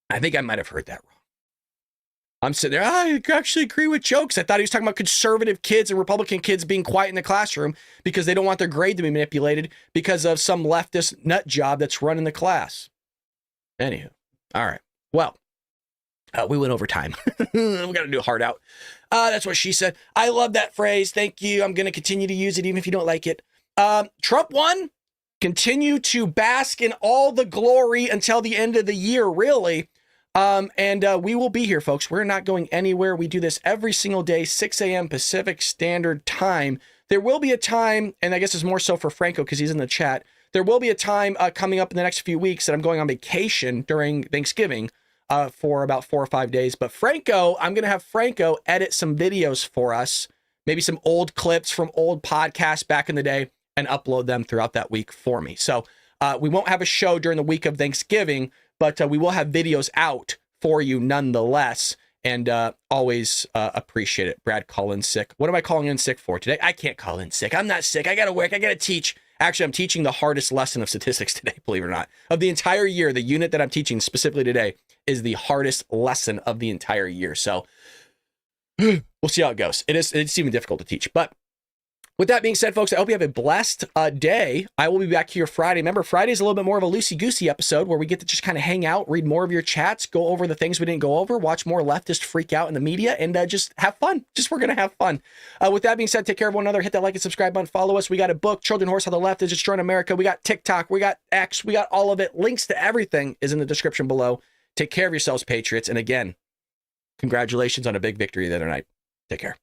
I think I might have heard that wrong. I'm sitting there, I actually agree with jokes. I thought he was talking about conservative kids and Republican kids being quiet in the classroom because they don't want their grade to be manipulated because of some leftist nut job that's running the class. Anywho, all right. Well, we went over time. We got to do a hard out. That's what she said. I love that phrase. Thank you. I'm going to continue to use it even if you don't like it. Trump won. Continue to bask in all the glory until the end of the year, really. And we will be here, folks. We're not going anywhere. We do this every single day, 6 a.m. Pacific Standard Time. There will be a time, and I guess it's more so for Franco because he's in the chat. There will be a time coming up in the next few weeks that I'm going on vacation during Thanksgiving for about 4 or 5 days. But Franco, I'm going to have Franco edit some videos for us, maybe some old clips from old podcasts back in the day, and upload them throughout that week for me. So we won't have a show during the week of Thanksgiving, but we will have videos out for you nonetheless, and always appreciate it. Brad, call in sick. What am I calling in sick for today? I can't call in sick. I'm not sick. I got to work. I got to teach. Actually, I'm teaching the hardest lesson of statistics today, believe it or not. Of the entire year, the unit that I'm teaching specifically today is the hardest lesson of the entire year. So we'll see how it goes. It's even difficult to teach, but with that being said, folks, I hope you have a blessed day. I will be back here Friday. Remember, Friday's a little bit more of a loosey-goosey episode where we get to just kind of hang out, read more of your chats, go over the things we didn't go over, watch more leftists freak out in the media, and just have fun. We're going to have fun. With that being said, take care of one another. Hit that like and subscribe button. Follow us. We got a book, Trojan Horse, How the Left is Destroying America. We got TikTok. We got X. We got all of it. Links to everything is in the description below. Take care of yourselves, Patriots. And again, congratulations on a big victory the other night. Take care.